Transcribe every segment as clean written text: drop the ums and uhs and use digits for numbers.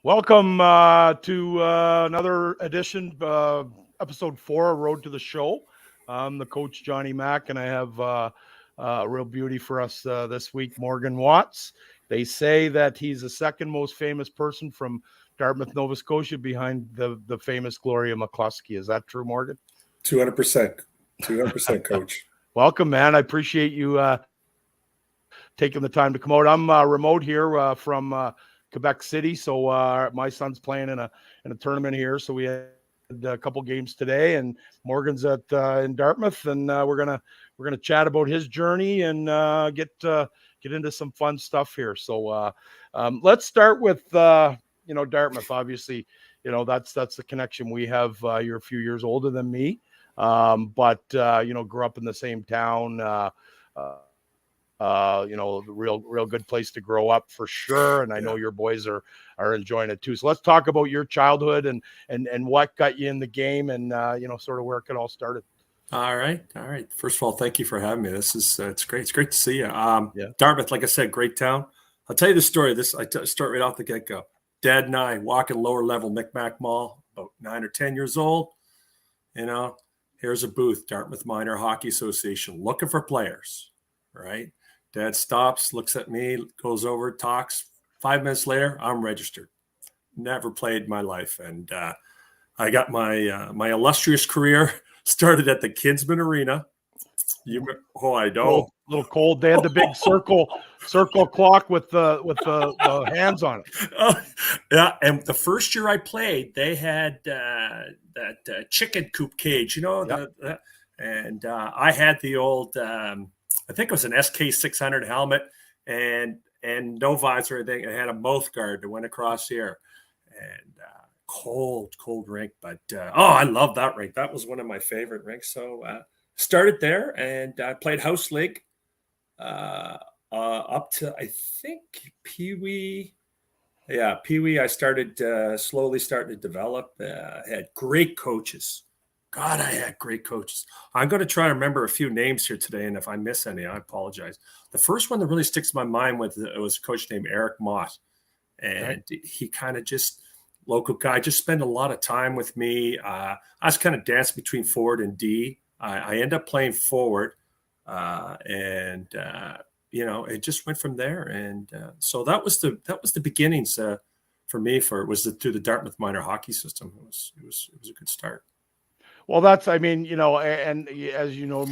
Welcome to another edition, episode 4, Road to the Show. I'm the coach, Johnny Mack, and I have a real beauty for us this week, Morgan Watts. They say that he's the second most famous person from Dartmouth, Nova Scotia, behind the famous Gloria McCluskey. Is that true, Morgan? 200%. 200%, Coach. Welcome, man. I appreciate you taking the time to come out. I'm remote here from Quebec City, so my son's playing in a tournament here. So we had a couple games today, and Morgan's in Dartmouth, and we're gonna chat about his journey and get into some fun stuff here. So let's start with Dartmouth. Obviously, that's the connection we have. You're a few years older than me, but grew up in the same town. Real good place to grow up for sure. And I know your boys are enjoying it too. So let's talk about your childhood and what got you in the game and, sort of where it all started. All right. First of all, thank you for having me. This is, it's great. It's great to see you. Dartmouth, like I said, great town. I'll tell you the story. I start right off the get-go. Dad and I walking lower level Micmac Mall, about 9 or 10 years old. Here's a booth, Dartmouth Minor Hockey Association, looking for players, right? Dad stops, looks at me, goes over, talks. 5 minutes later, I'm registered. Never played my life. And I got my illustrious career started at the Kinsman Arena. I don't. A little cold. They had the big circle clock with the hands on it. Yeah, and the first year I played, they had that chicken coop cage, and I had the old I think it was an SK600 helmet and no visor or anything. I had a mouth guard that went across here, and cold rink. But I love that rink. That was one of my favorite rinks. So started there, and I played house league up to, I think, Pee Wee. Yeah, Pee Wee. I started slowly starting to develop. Had great coaches. God, I had great coaches. I'm going to try to remember a few names here today, and if I miss any, I apologize. The first one that really sticks in my mind was a coach named Eric Mott, and he kind of just local guy, just spent a lot of time with me. I was kind of dancing between forward and D. I ended up playing forward, and it just went from there. And so that was the beginnings for me. Through the Dartmouth minor hockey system. It was a good start. Well, and as you know,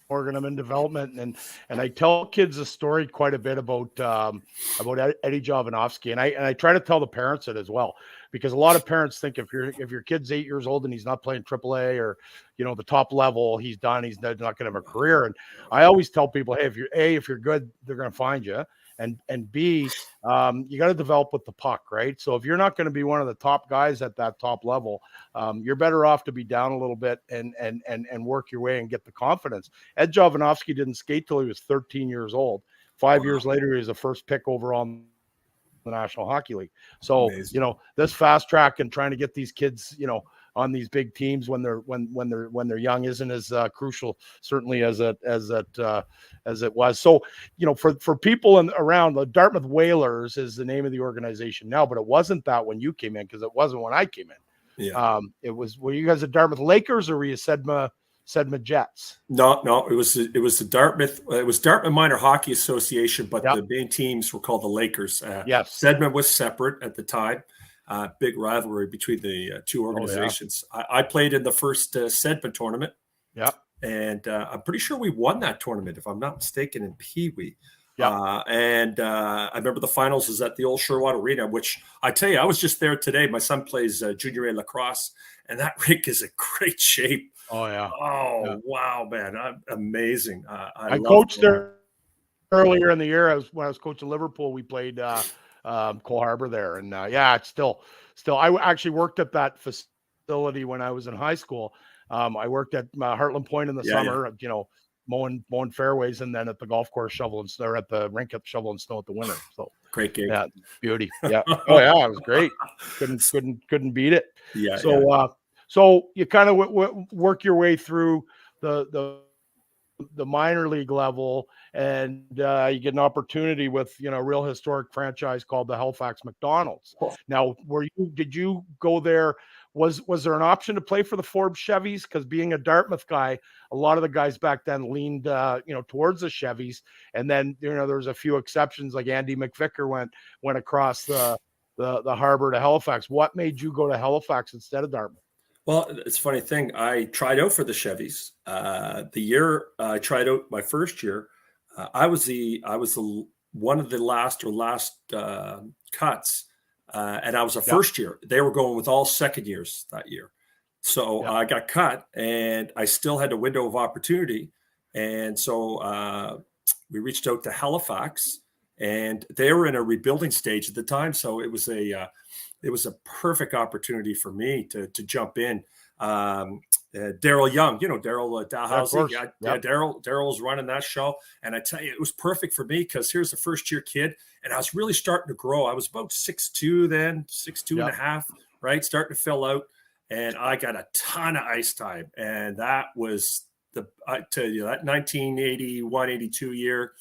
Morgan, I'm in development, and I tell kids a story quite a bit about Eddie Jovanovski, and I try to tell the parents it as well, because a lot of parents think if your kid's 8 years old and he's not playing AAA or the top level, he's done. He's not going to have a career. And I always tell people, hey, if you're good, they're going to find you. And B, you got to develop with the puck, right? So if you're not going to be one of the top guys at that top level, you're better off to be down a little bit and work your way and get the confidence. Ed Jovanovski didn't skate till he was 13 years old. 5 years later, he was the first pick overall in the National Hockey League. So, amazing. This fast track and trying to get these kids, on these big teams when they're young isn't as crucial, certainly as it was. So, for people around, the Dartmouth Whalers is the name of the organization now, but it wasn't that when you came in, because it wasn't when I came in. Yeah. Were you guys the Dartmouth Lakers or were you Sedma Jets? No, it was the Dartmouth. It was Dartmouth Minor Hockey Association, but the main teams were called the Lakers. Yes. Sedma was separate at the time. Big rivalry between the two organizations. I played in the first Sedma tournament. Yeah. And I'm pretty sure we won that tournament, if I'm not mistaken, in Pee Wee. Yeah. And I remember the finals was at the old Sherwood Arena, which I tell you, I was just there today. My son plays junior A lacrosse, and that rink is in great shape. Oh, yeah. Oh, yeah. Wow, man. Amazing. I coached there earlier in the year. When I was coaching Liverpool, we played Cole Harbor there. And it's still, I actually worked at that facility when I was in high school. I worked at Heartland Point in the summer, mowing fairways, and then at the golf course at the rink at shoveling snow at the winter. So great game. Yeah, beauty. Yeah. Oh yeah, it was great. Couldn't beat it. Yeah. So so you kind of work your way through the the minor league level, and you get an opportunity with, you know, a real historic franchise called the Halifax McDonald's. Oh. Now, did you go there? Was there an option to play for the Forbes Chevys? Because being a Dartmouth guy, a lot of the guys back then leaned, you know, towards the Chevys, and then, you know, there was a few exceptions, like Andy McVicker went across the harbor to Halifax. What made you go to Halifax instead of Dartmouth? Well, it's a funny thing. I tried out for the Chevys. The year I tried out, my first year, I was the one of the last cuts, and I was a first year. They were going with all second years that year, so I got cut, and I still had a window of opportunity, and so we reached out to Halifax, and they were in a rebuilding stage at the time, so it was a perfect opportunity for me to jump in. Daryl Young, you know, Daryl Dalhousie. Daryl was running that show. And I tell you, it was perfect for me because here's the first year kid. And I was really starting to grow. I was about 6'2" then, 6'2" and a half, right? Starting to fill out. And I got a ton of ice time. And that was I tell you, that 1981, 82 year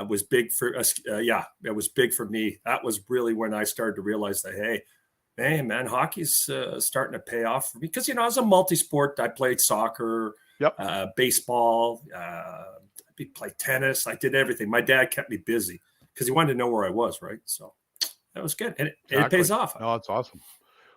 was big for us. It was big for me. That was really when I started to realize that, hey, man, hockey's starting to pay off for me. Because, you know, I was a multi-sport. I played soccer, baseball, I played tennis. I did everything. My dad kept me busy because he wanted to know where I was, right? So that was good. And it pays off. Oh, that's awesome.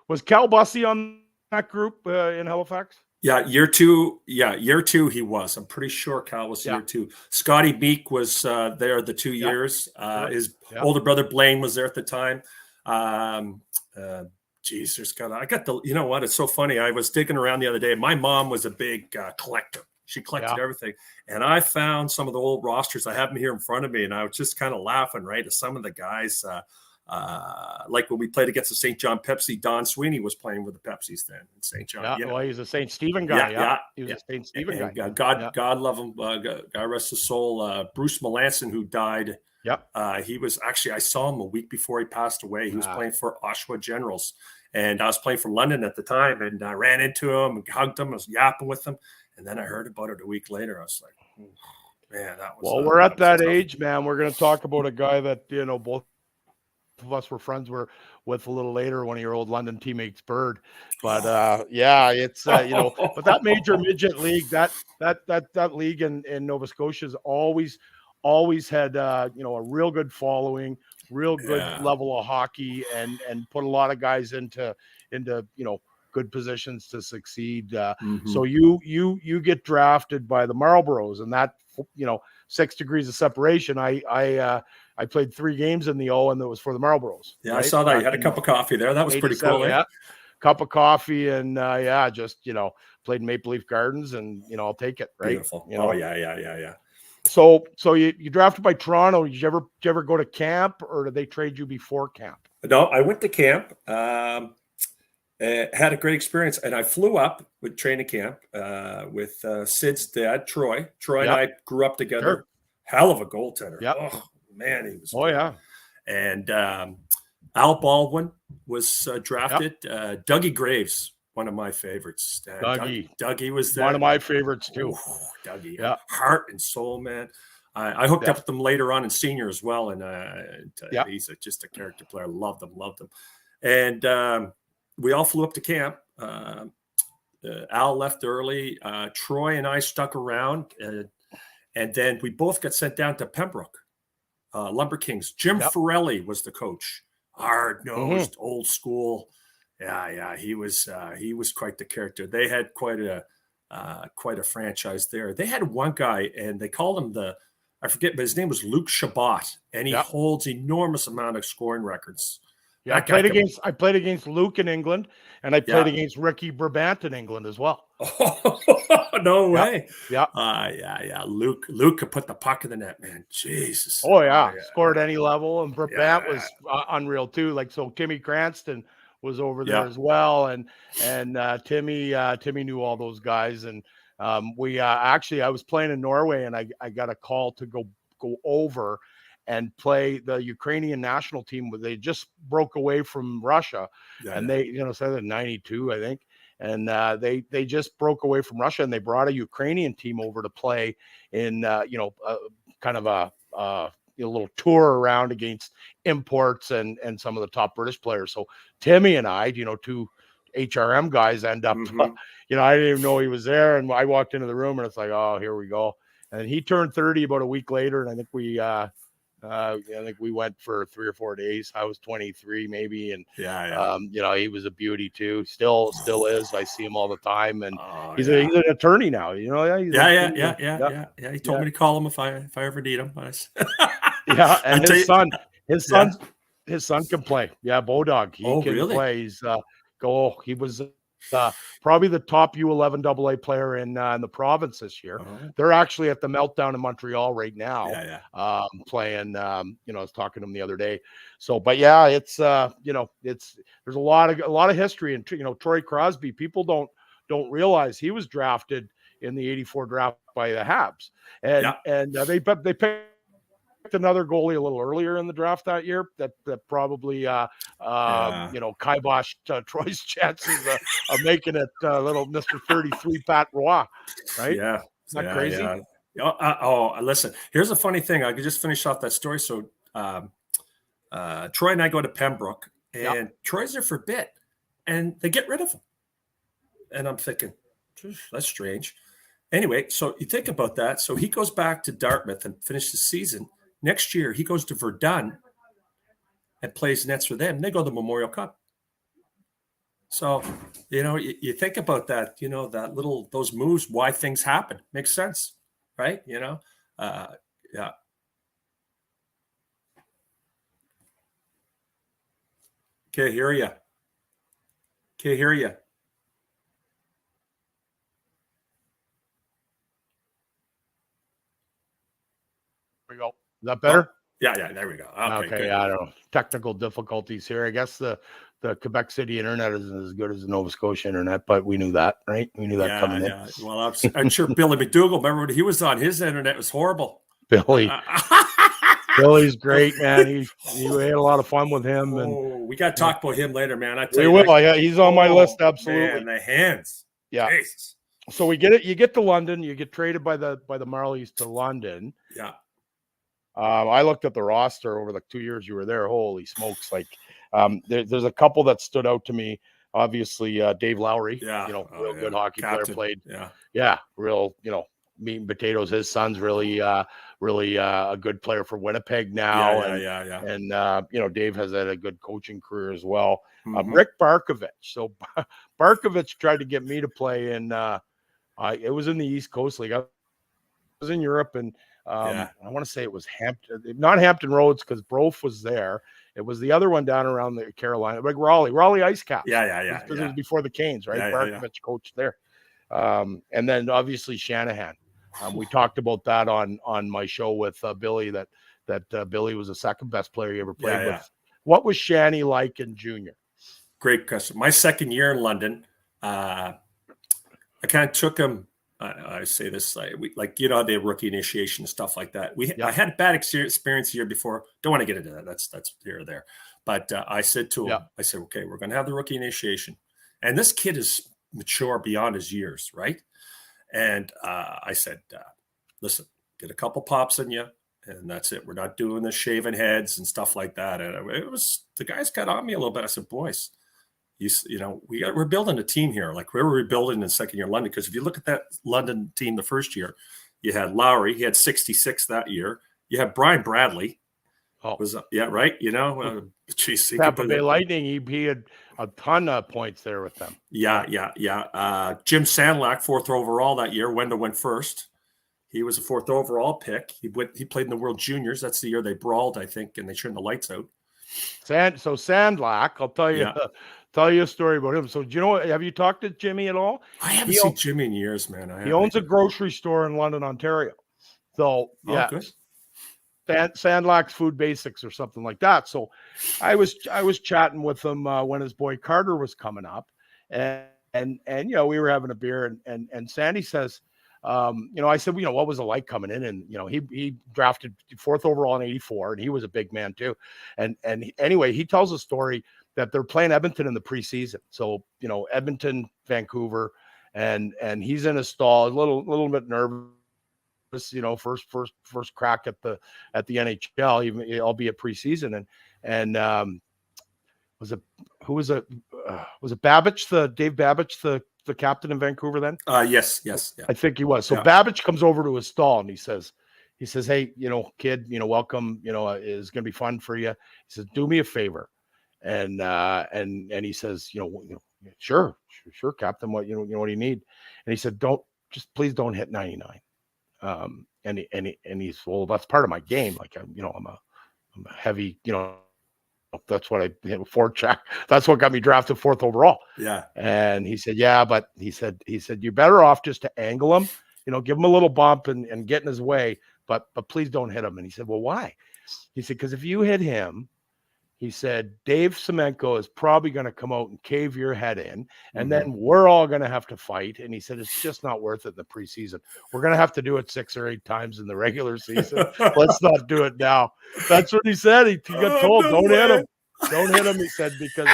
Was Cal Bussey on that group in Halifax? Yeah, year two, he was. I'm pretty sure Cal was year two. Scotty Meek was there the 2 years. His older brother Blaine was there at the time. You know what? It's so funny. I was digging around the other day. My mom was a big collector. She collected everything. And I found some of the old rosters. I have them here in front of me. And I was just kind of laughing, right? Some of the guys, like when we played against the St. John Pepsi, Don Sweeney was playing with the Pepsis then in St. John. Yeah, well, he's a St. Stephen guy. He was a St. Stephen guy. God love him. God rest his soul. Bruce Melanson, who died. He was actually, I saw him a week before he passed away. He was playing for Oshawa Generals. And I was playing for London at the time. And I ran into him and hugged him. I was yapping with him. And then I heard about it a week later. I was like, man, that was. Well, we're at that age, man. We're going to talk about a guy that, you know, both of us were friends with a little later, one of your old London teammates, Bird. But it's you know, but that major midget league, that league in Nova Scotia has always had you know, a real good following, real good level of hockey, and put a lot of guys into you know, good positions to succeed. So you get drafted by the Marlboros, and that, you know, 6 degrees of separation. I played 3 games in the O, and it was for the Marlboros. Yeah, right? I saw that. You had a cup of coffee there. That was pretty cool. Yeah, cup of coffee, and just, you know, played Maple Leaf Gardens, and, you know, I'll take it. Right. Beautiful. You know? Oh yeah. So you drafted by Toronto. Did you ever go to camp, or did they trade you before camp? No, I went to camp. Had a great experience, and I flew up with training camp with Sid's dad, Troy. Troy and I grew up together. Sure. Hell of a goaltender. Yep. Oh man, he was. Oh good. yeah. And Al Baldwin was drafted. Dougie Graves, one of my favorites. Dougie was there. One of my favorites too. Dougie, heart and soul, man. I hooked up with him later on in senior as well, and he's just a character player. Loved him. And we all flew up to camp. Al left early. Troy and I stuck around, and then we both got sent down to Pembroke, Lumber Kings. Jim Forelli was the coach. Hard-nosed, old school. Yeah, he was quite the character. They had quite a franchise there. They had one guy, and they called him I forget, but his name was Luke Shabbat, and he holds enormous amount of scoring records. Yeah, I played against Luke in England, and I played against Ricky Brabant in England as well. Oh, no way. Yeah. Luke could put the puck in the net, man. Jesus. Oh yeah. Scored any level, and Brabant was unreal too. Like, so Timmy Cranston was over there as well, and Timmy knew all those guys, and we actually, I was playing in Norway, and I got a call to go over and play the Ukrainian national team. They just broke away from Russia, and they, you know, said in 92, I think. they just broke away from Russia, and they brought a Ukrainian team over to play in kind of a little tour around against imports and some of the top British players. So Timmy and I, two HRM guys, end up, I didn't even know he was there, and I walked into the room, and it's like, oh, here we go. And he turned 30 about a week later, and I think we went for 3 or 4 days. I was 23 maybe, and he was a beauty too. Still is. I see him all the time, and he's an attorney now. He told me to call him if I ever need him. Yeah, and his son can play. Yeah, Bodog. He can really? play. He was probably the top U11 AA player in the province this year. They're actually at the Meltdown in Montreal right now, playing. I was talking to him the other day. So, but yeah, it's there's a lot of history, and Troy Crosby. People don't realize he was drafted in the '84 draft by the Habs, and they picked another goalie a little earlier in the draft that year that probably kiboshed Troy's chances of making it little Mr. 33 Pat Roy, right? Yeah. Isn't that crazy? Yeah. Listen, here's a funny thing. I could just finish off that story. So Troy and I go to Pembroke, and Troy's there for a bit, and they get rid of him. And I'm thinking, that's strange. Anyway, so you think about that. So he goes back to Dartmouth and finishes the season. Next year, he goes to Verdun and plays nets for them. They go to the Memorial Cup. So, you think about that, those moves, why things happen. Makes sense, right? Yeah. Can't hear you. There we go. Is that better? Yeah, there we go. Okay, I don't know. Technical difficulties here. I guess the Quebec City internet isn't as good as the Nova Scotia internet, but we knew that, right? We knew that coming in. Well, I'm sure Billy McDougall, remember when he was on, his internet was horrible. Billy's great, man. We had a lot of fun with him. And we got to talk about him later, man. I tell we you, will. Yeah, he's on my list. Absolutely. Man, the hands. Yeah. Jesus. So we get it. You get to London. You get traded by the Marlies to London. Yeah. I looked at the roster over the 2 years you were there. Holy smokes! Like, there's a couple that stood out to me. Obviously, Dave Lowry. Real good hockey player. Played. Real. Meat and potatoes. His son's really a good player for Winnipeg now. And Dave has had a good coaching career as well. Rick Barkovich. So Barkovich tried to get me to play in. It was in the East Coast League. I was in Europe, and I want to say it was not Hampton Roads, because Brof was there. It was the other one down around the Carolina, like Raleigh Ice Caps. Because it was before the Canes, right? Barkovich coached there. And then obviously Shanahan. We talked about that on my show with Billy, that Billy was the second best player he ever played with. What was Shanny like in junior? Great question. My second year in London, I kind of took him. I say this the rookie initiation and stuff like that. I had a bad experience the year before. Don't want to get into that. That's here or there. But I said to him, I said, okay, we're going to have the rookie initiation, and this kid is mature beyond his years, right? And I said, listen, get a couple pops in you, and that's it. We're not doing the shaving heads and stuff like that. And the guys got on me a little bit. I said, boys, we're building a team here. Like, we were rebuilding in second year in London, because if you look at that London team the first year, you had Lowry. He had 66 that year. You had Brian Bradley. Right. Tampa Bay Lightning. He had a ton of points there with them. Jim Sandlak, 4th overall that year. Wendell went first. He was a 4th overall pick. He played in the World Juniors. That's the year they brawled, I think, and they turned the lights out. So Sandlak, I'll tell you a story about him. So do you know? Have you talked to Jimmy at all? I haven't seen Jimmy in years, man. He owns a grocery store in London, Ontario. So good. Sandlak's Food Basics or something like that. So I was chatting with him when his boy Carter was coming up, and we were having a beer, and Sandy says, I said, what was it like coming in? And, he drafted 4th overall in 84, and he was a big man too. And anyway, he tells a story that they're playing Edmonton in the preseason. So, Edmonton, Vancouver, and he's in a stall, a little bit nervous, first crack at the NHL, even albeit preseason. And was it Babbage, Dave Babbage, the captain in Vancouver then? Yes. Yeah. I think he was. So Babbage comes over to his stall and he says, hey, kid, welcome, is going to be fun for you. He says, do me a favor. And he says, sure, Captain, what you need. And he said, please don't hit 99. And he's, well, that's part of my game. Like, I'm a heavy, that's what I hit a forecheck. That's what got me drafted 4th overall. Yeah. And he said, yeah, but he said, you're better off just to angle him, give him a little bump and get in his way, but please don't hit him. And he said, well, why? He said, because if you hit him, he said, Dave Semenko is probably going to come out and cave your head in, and then we're all going to have to fight. And he said, it's just not worth it in the preseason. We're going to have to do it 6 or 8 times in the regular season. Let's not do it now. That's what he said. He got told, don't hit him. Don't hit him, he said, because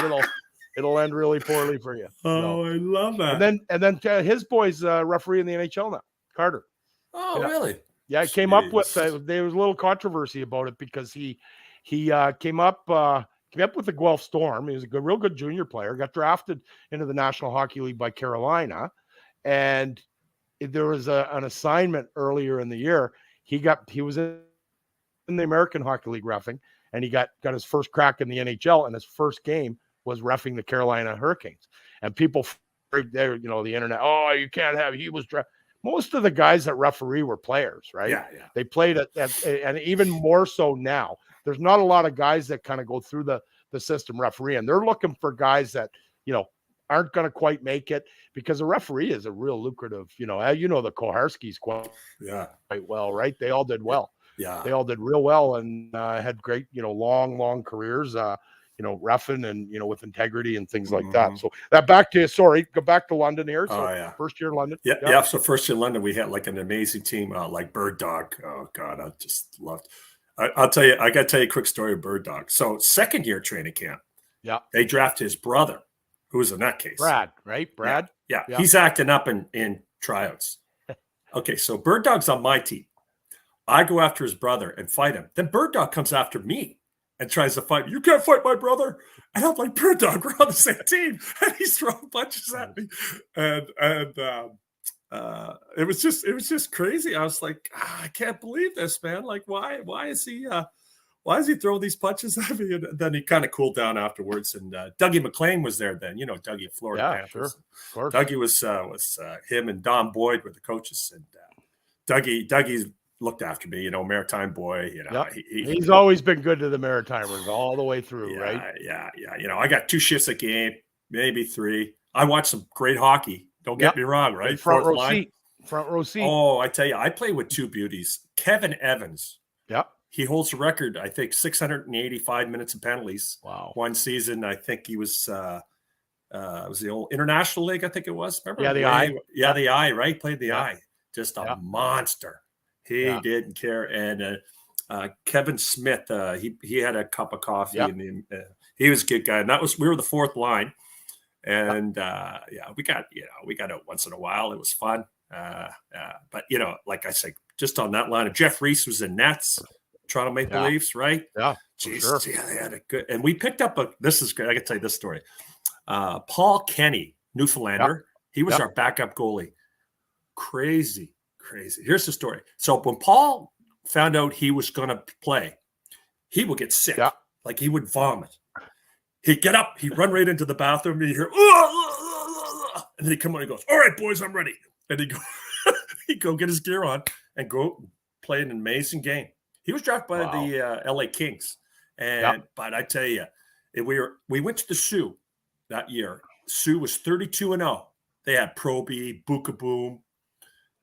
it'll end really poorly for you. Oh, I love that. And then his boy's referee in the NHL now, Carter. Oh, really? Yeah, it came up with there was a little controversy about it because he came up with the Guelph Storm. He was a real good junior player. Got drafted into the National Hockey League by Carolina, and there was an assignment earlier in the year. He was in the American Hockey League reffing, and he got his first crack in the NHL. And his first game was reffing the Carolina Hurricanes. And people, there, the internet. Oh, you can't have. He was drafted. Most of the guys that referee were players, right? Yeah. They played and even more so now. There's not a lot of guys that kind of go through the system referee, and they're looking for guys that, aren't going to quite make it, because a referee is a real lucrative, the Koharskis quite well, right? They all did well. Yeah. They all did real well and had great, long careers, reffing and, with integrity and things like that. So go back to London here. So first year in London. Yeah. So first year in London, we had like an amazing team, like Bird Dog. Oh God, I just loved. I'll tell you, I got to tell you a quick story of Bird Dog. So second year training camp, they drafted his brother, who was a nutcase. Brad, right? Brad. Yeah. He's acting up in tryouts. Okay, so Bird Dog's on my team. I go after his brother and fight him. Then Bird Dog comes after me and tries to fight me. You can't fight my brother. And I'm like, Bird Dog, we're on the same team. And he's throwing punches at me. And it was just crazy. I was like, I can't believe this, man. Like, why is he throwing these punches at me? And then he kind of cooled down afterwards. And Dougie McLean was there then. Dougie, Florida Panthers. Sure, of course. Dougie was him and Don Boyd were the coaches. And Dougie looked after me, Maritime boy. He's always been good to the Maritimers all the way through, right? Yeah. I got 2 shifts a game, maybe 3. I watched some great hockey. Don't get me wrong, right? Front row seat. Oh, I tell you, I play with 2 beauties. Kevin Evans. Yeah. He holds the record, I think, 685 minutes of penalties. Wow. One season, I think he was it was the old International League, I think it was. Remember? Yeah, the I. Yeah, the I, right? Played the I. Just a monster. He didn't care. And Kevin Smith, he had a cup of coffee, and he was a good guy. And we were the 4th line. And we got it once in a while. It was fun. But like I said, just on that line, Jeff Reese was in nets, Toronto Maple Leafs, right? Yeah. Jeez, sure. Yeah, they had a good, and we picked up this is great. I can tell you this story. Paul Kenny, Newfoundlander, he was our backup goalie. Crazy. Here's the story. So when Paul found out he was going to play, he would get sick. Yeah. Like he would vomit. He'd get up, he'd run right into the bathroom, and you hear, and then he'd come on and he goes, all right, boys, I'm ready. And he'd go get his gear on and go play an amazing game. He was drafted by the LA Kings. But I tell you, we went to the Sioux that year. Sioux was 32-0. They had Proby, Bookaboom.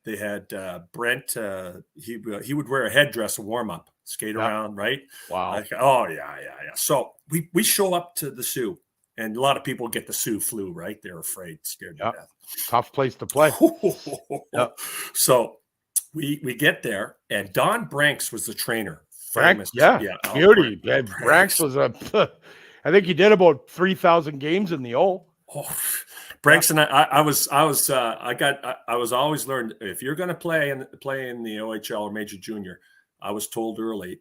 They had Brent. He would wear a headdress and warm up, skate around, right? Wow. Yeah. So we show up to the Sioux, And a lot of people get the Sioux flu, right? They're afraid, scared to Yep. death. Tough place to play. Yep. So we get there, and Don Branks was the trainer. Branks, Famous, beauty. Branks. Branks was I think he did about 3,000 games in the O. Oh, Branks and I was always learned, if you're going to play in the OHL or Major Junior, I was told early,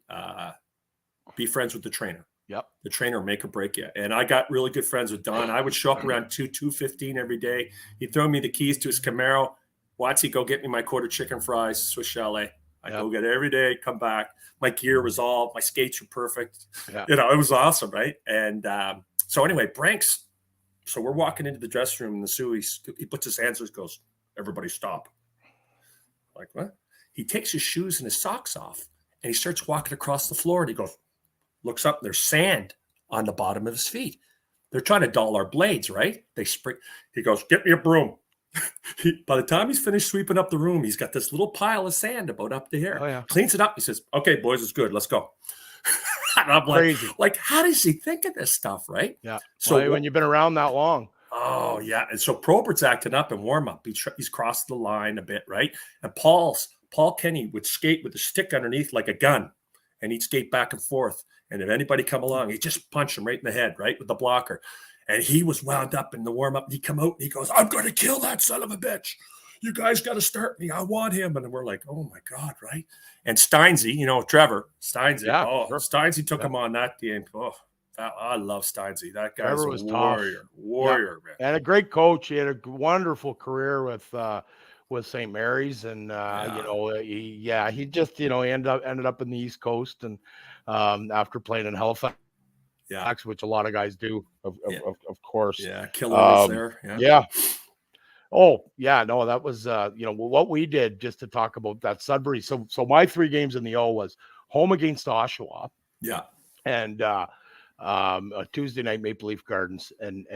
be friends with the trainer. Yep. The trainer will make or break you. And I got really good friends with Don. I would show up around 2:15 every day. He'd throw me the keys to his Camaro. Watsy, go get me my quarter chicken fries, Swiss Chalet. I go get it every day, come back. My gear was all, my skates were perfect. Yeah. It was awesome, right? And so anyway, Branks, so we're walking into the dressing room, and the Sioux, he puts his hands and goes, everybody stop. Like, what? He takes his shoes and his socks off, and he starts walking across the floor, and he goes, looks up, and there's sand on the bottom of his feet. They're trying to dull our blades, right? They spring. He goes, get me a broom. By the time he's finished sweeping up the room, he's got this little pile of sand about up to here. Oh, yeah. Cleans it up. He says, okay, boys, it's good. Let's go. And I'm Crazy. like, how does he think of this stuff, right? Yeah. So when you've been around that long. Oh, yeah. And so Probert's acting up in warm-up. He's crossed the line a bit, right? And Paul Kenny would skate with a stick underneath like a gun, and he'd skate back and forth. And if anybody come along, he'd just punch him right in the head, right, with the blocker. And he was wound up in the warm-up. He'd come out and he goes, I'm going to kill that son of a bitch. You guys got to start me. I want him. And we're like, oh, my God, right? And Steinsey, Trevor Steinsey. Yeah, sure. Steinsey took him on that game. Oh, I love Steinsey. That guy's Trevor was a warrior, man. And a great coach. He had a wonderful career with St. Mary's, and he just he ended up in the East Coast, and after playing in Halifax, which a lot of guys do, of course. Yeah, Killer was there. Yeah. Oh, yeah, no, that was what we did, just to talk about that Sudbury. So my 3 games in the O was home against Oshawa. Yeah. And a Tuesday night Maple Leaf Gardens, and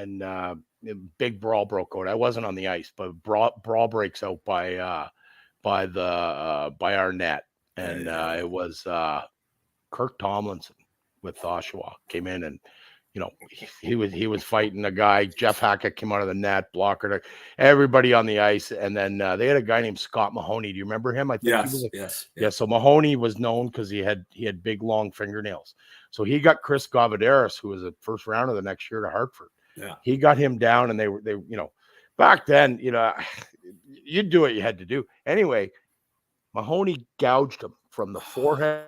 big brawl broke out. I wasn't on the ice, but brawl breaks out by our net, and it was Kirk Tomlinson with Oshawa came in, and he was fighting a guy. Jeff Hackett came out of the net, blocker, everybody on the ice, and then they had a guy named Scott Mahoney. Do you remember him? I think yes. Yeah, so Mahoney was known because he had big long fingernails. So he got Chris Gavaderis, who was a first rounder the next year to Hartford. Yeah, he got him down, and they back then, you'd do what you had to do. Anyway, Mahoney gouged him from the forehead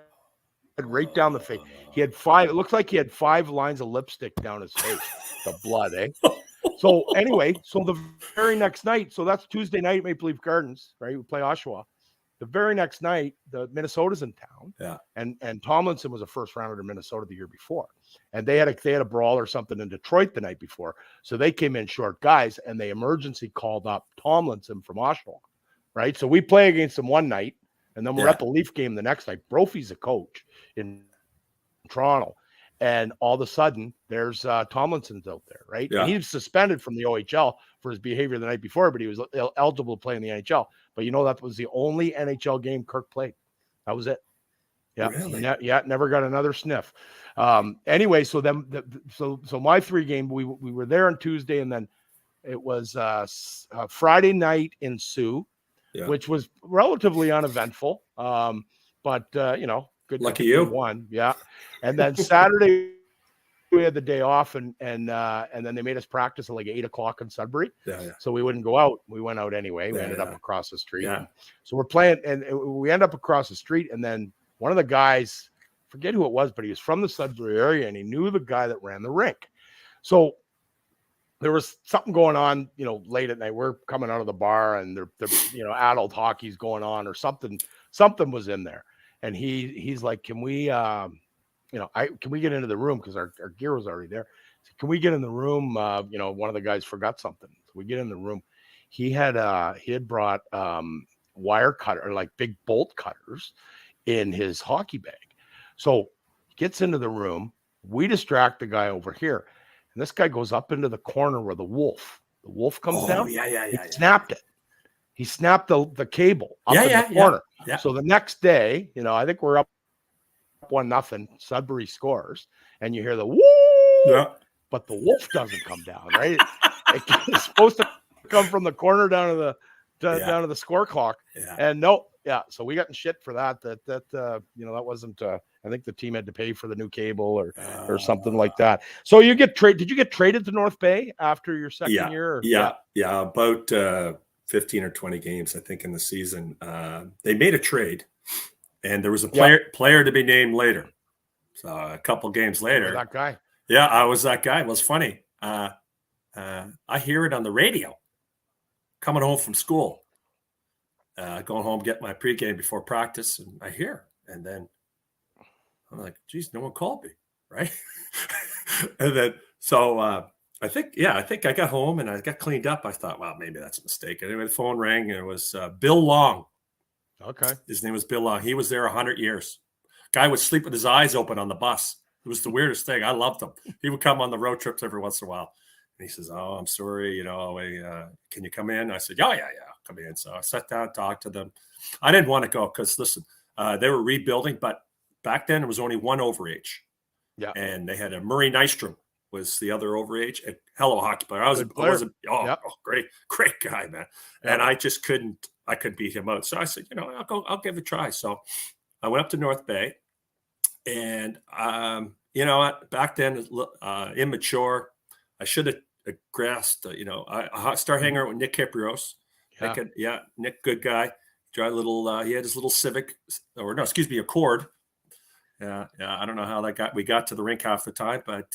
right down the face. He had 5. It looks like he had 5 lines of lipstick down his face. The blood, eh? So anyway, the very next night, so that's Tuesday night at Maple Leaf Gardens, right? We play Oshawa. The very next night, the Minnesota's in town. Yeah. And Tomlinson was a first rounder to Minnesota the year before. And they had a brawl or something in Detroit the night before. So they came in short guys, and they emergency called up Tomlinson from Oshawa. Right. So we play against them one night, and then we're at the Leaf game the next night. Brophy's a coach in Toronto. And all of a sudden, there's Tomlinson's out there, right? Yeah. And he was suspended from the OHL for his behavior the night before, but he was eligible to play in the NHL. But that was the only NHL game Kirk played. That was it. Yeah, really? Never got another sniff. Anyway, so then, so my 3 game, we were there on Tuesday, and then it was Friday night in Sioux, which was relatively uneventful. But good. Lucky you. Won. Yeah. And then Saturday we had the day off, and then they made us practice at like 8:00 in Sudbury. Yeah. So we wouldn't go out. We went out anyway. We ended up across the street. Yeah. So we're playing, and we end up across the street, and then one of the guys, forget who it was, but he was from the Sudbury area, and he knew the guy that ran the rink. So there was something going on, late at night. We're coming out of the bar, and they're adult hockey's going on, or something was in there. And he's like, can we get into the room? Because our gear was already there. So can we get in the room? One of the guys forgot something. So we get in the room. He had brought wire cutter, like big bolt cutters, in his hockey bag. So he gets into the room. We distract the guy over here. And this guy goes up into the corner where the wolf comes down. Yeah. He snapped it. He snapped the cable up in the corner. Yeah. So the next day, I think we're up 1-0. Sudbury scores, and you hear the woo. Yeah. but the wolf doesn't come down, right? It's supposed to come from the corner down to the down to the score clock. Yeah. And no, so we got in shit for that. That wasn't. I think the team had to pay for the new cable or something like that. So you get traded. Did you get traded to North Bay after your second year? Yeah. About 15 or 20 games, I think, in the season. They made a trade, and there was a player to be named later. So a couple games later, that guy. Yeah, I was that guy. It was funny. I hear it on the radio coming home from school, going home, get my pregame before practice, and I hear, and then I'm like, geez, no one called me, right? And then, so I think I got home and I got cleaned up. I thought, well, maybe that's a mistake. Anyway, the phone rang and it was Bill Long. Okay. His name was Bill Long. He was there 100 years. Guy would sleep with his eyes open on the bus. It was the weirdest thing. I loved him. He would come on the road trips every once in a while. And he says, oh, I'm sorry, can you come in? I said, yeah, come in. So I sat down, talked to them. I didn't want to go because, listen, they were rebuilding, but back then, it was only one overage. Yeah. And they had a Murray Nystrom was the other overage. A hell of a hockey player. Great guy, man. Yeah. And I just couldn't beat him out. So I said, I'll give it a try. So I went up to North Bay and, back then, immature, I should have grasped, I started hanging out with Nick Kiprios. Nick, good guy. He had his little Civic, Accord. Yeah, I don't know how we got to the rink half the time, but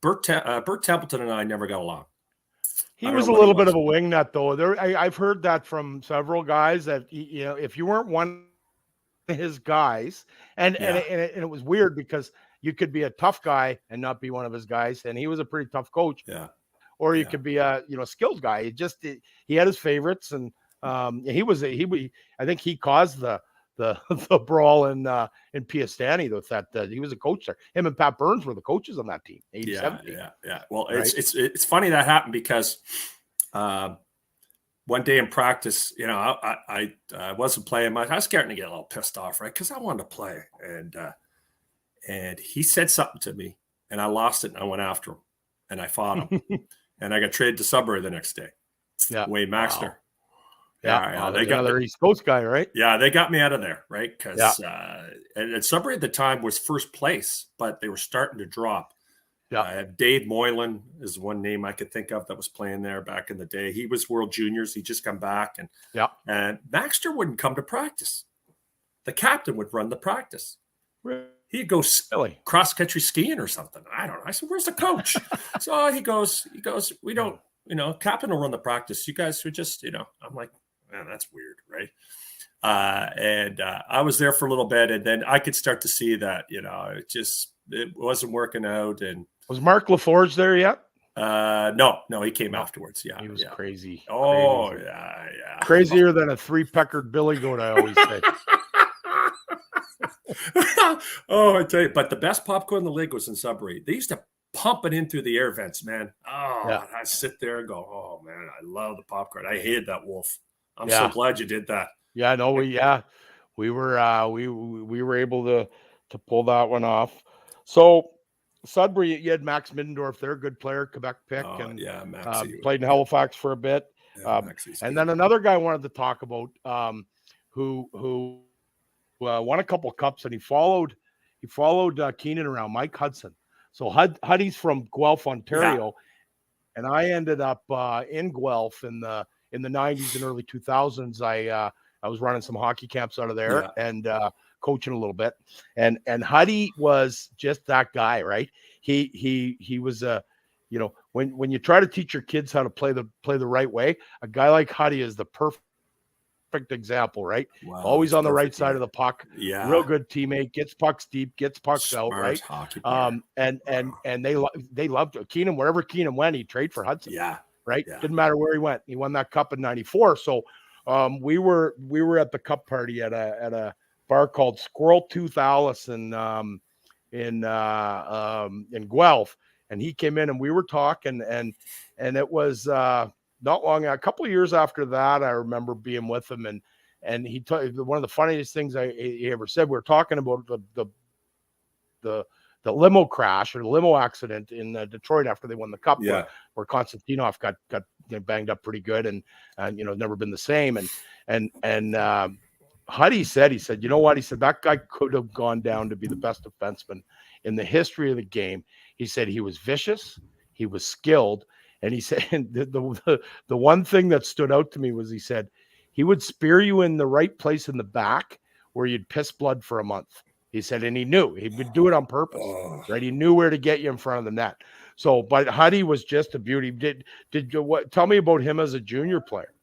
Bert Templeton and I never got along. He was a little bit of a wingnut, though. I've heard that from several guys that if you weren't one of his guys, and it was weird because you could be a tough guy and not be one of his guys, and he was a pretty tough coach. Yeah, or you could be a skills guy. He had his favorites, and I think he caused the brawl in Piastani with that. He was a coach there. Him and Pat Burns were the coaches on that team. 87. Yeah. Well, right? it's funny that happened because one day in practice, I wasn't playing much. I was starting to get a little pissed off, right? Because I wanted to play, and he said something to me, and I lost it, and I went after him, and I fought him, and I got traded to Sudbury the next day. Yeah, Wayne Maxter. Wow. Yeah, they got another East Coast guy, right? Yeah, they got me out of there, right? Because and Sudbury at the time was first place, but they were starting to drop. Yeah, Dave Moylan is one name I could think of that was playing there back in the day. He was World Juniors. He just come back, and Maxter wouldn't come to practice. The captain would run the practice. He'd go cross country skiing or something. I don't know. I said, "Where's the coach?" So he goes. We don't. Captain will run the practice. You guys would just. I'm like. Man, that's weird, right? And I was there for a little bit, and then I could start to see that, it wasn't working out. And was Mark LaForge there yet? No, he came afterwards. Yeah, he was crazy. Oh, crazy. Yeah. Crazier than a 3-peckered billy goat, I always say. I tell you, but the best popcorn in the league was in Sudbury. They used to pump it in through the air vents, man. I sit there and go, oh man, I love the popcorn. I hated that wolf. I'm so glad you did that. Yeah, no, we were able to pull that one off. So Sudbury, you had Max Middendorf there, good player, Quebec pick, played in Halifax for a bit. And then another guy I wanted to talk about, who won a couple of cups, and he followed Keenan around, Mike Hudson. So Huddy's from Guelph, Ontario, and I ended up in Guelph in the 90s and early 2000s. I was running some hockey camps out of there and coaching a little bit. And Huddy was just that guy, right? He was when you try to teach your kids how to play the right way, a guy like Huddy is the perfect example, right? Wow, always on the right side of the puck. Yeah, real good teammate, gets pucks deep, gets pucks out, right? And they loved Keenan. Wherever Keenan went, he'd trade for Hudson. Yeah. Right. Yeah. Didn't matter where he went. He won that cup in '94. So we were at the cup party at a bar called Squirrel Tooth Alice in Guelph, and he came in and we were talking, and it was not long, a couple of years after that, I remember being with him, and he told one of the funniest things he ever said. We were talking about the the limo crash or the limo accident in Detroit after they won the cup, Yeah. where Konstantinov got banged up pretty good and never been the same. And Huddy said, you know what? He said that guy could have gone down to be the best defenseman in the history of the game. He said he was vicious, he was skilled, and he said the one thing that stood out to me was he said he would spear you in the right place in the back where you'd piss blood for a month. He said, and he knew he would do it on purpose, right? He knew where to get you in front of the net. So, but Huddy was just a beauty. Did you tell me about him as a junior player?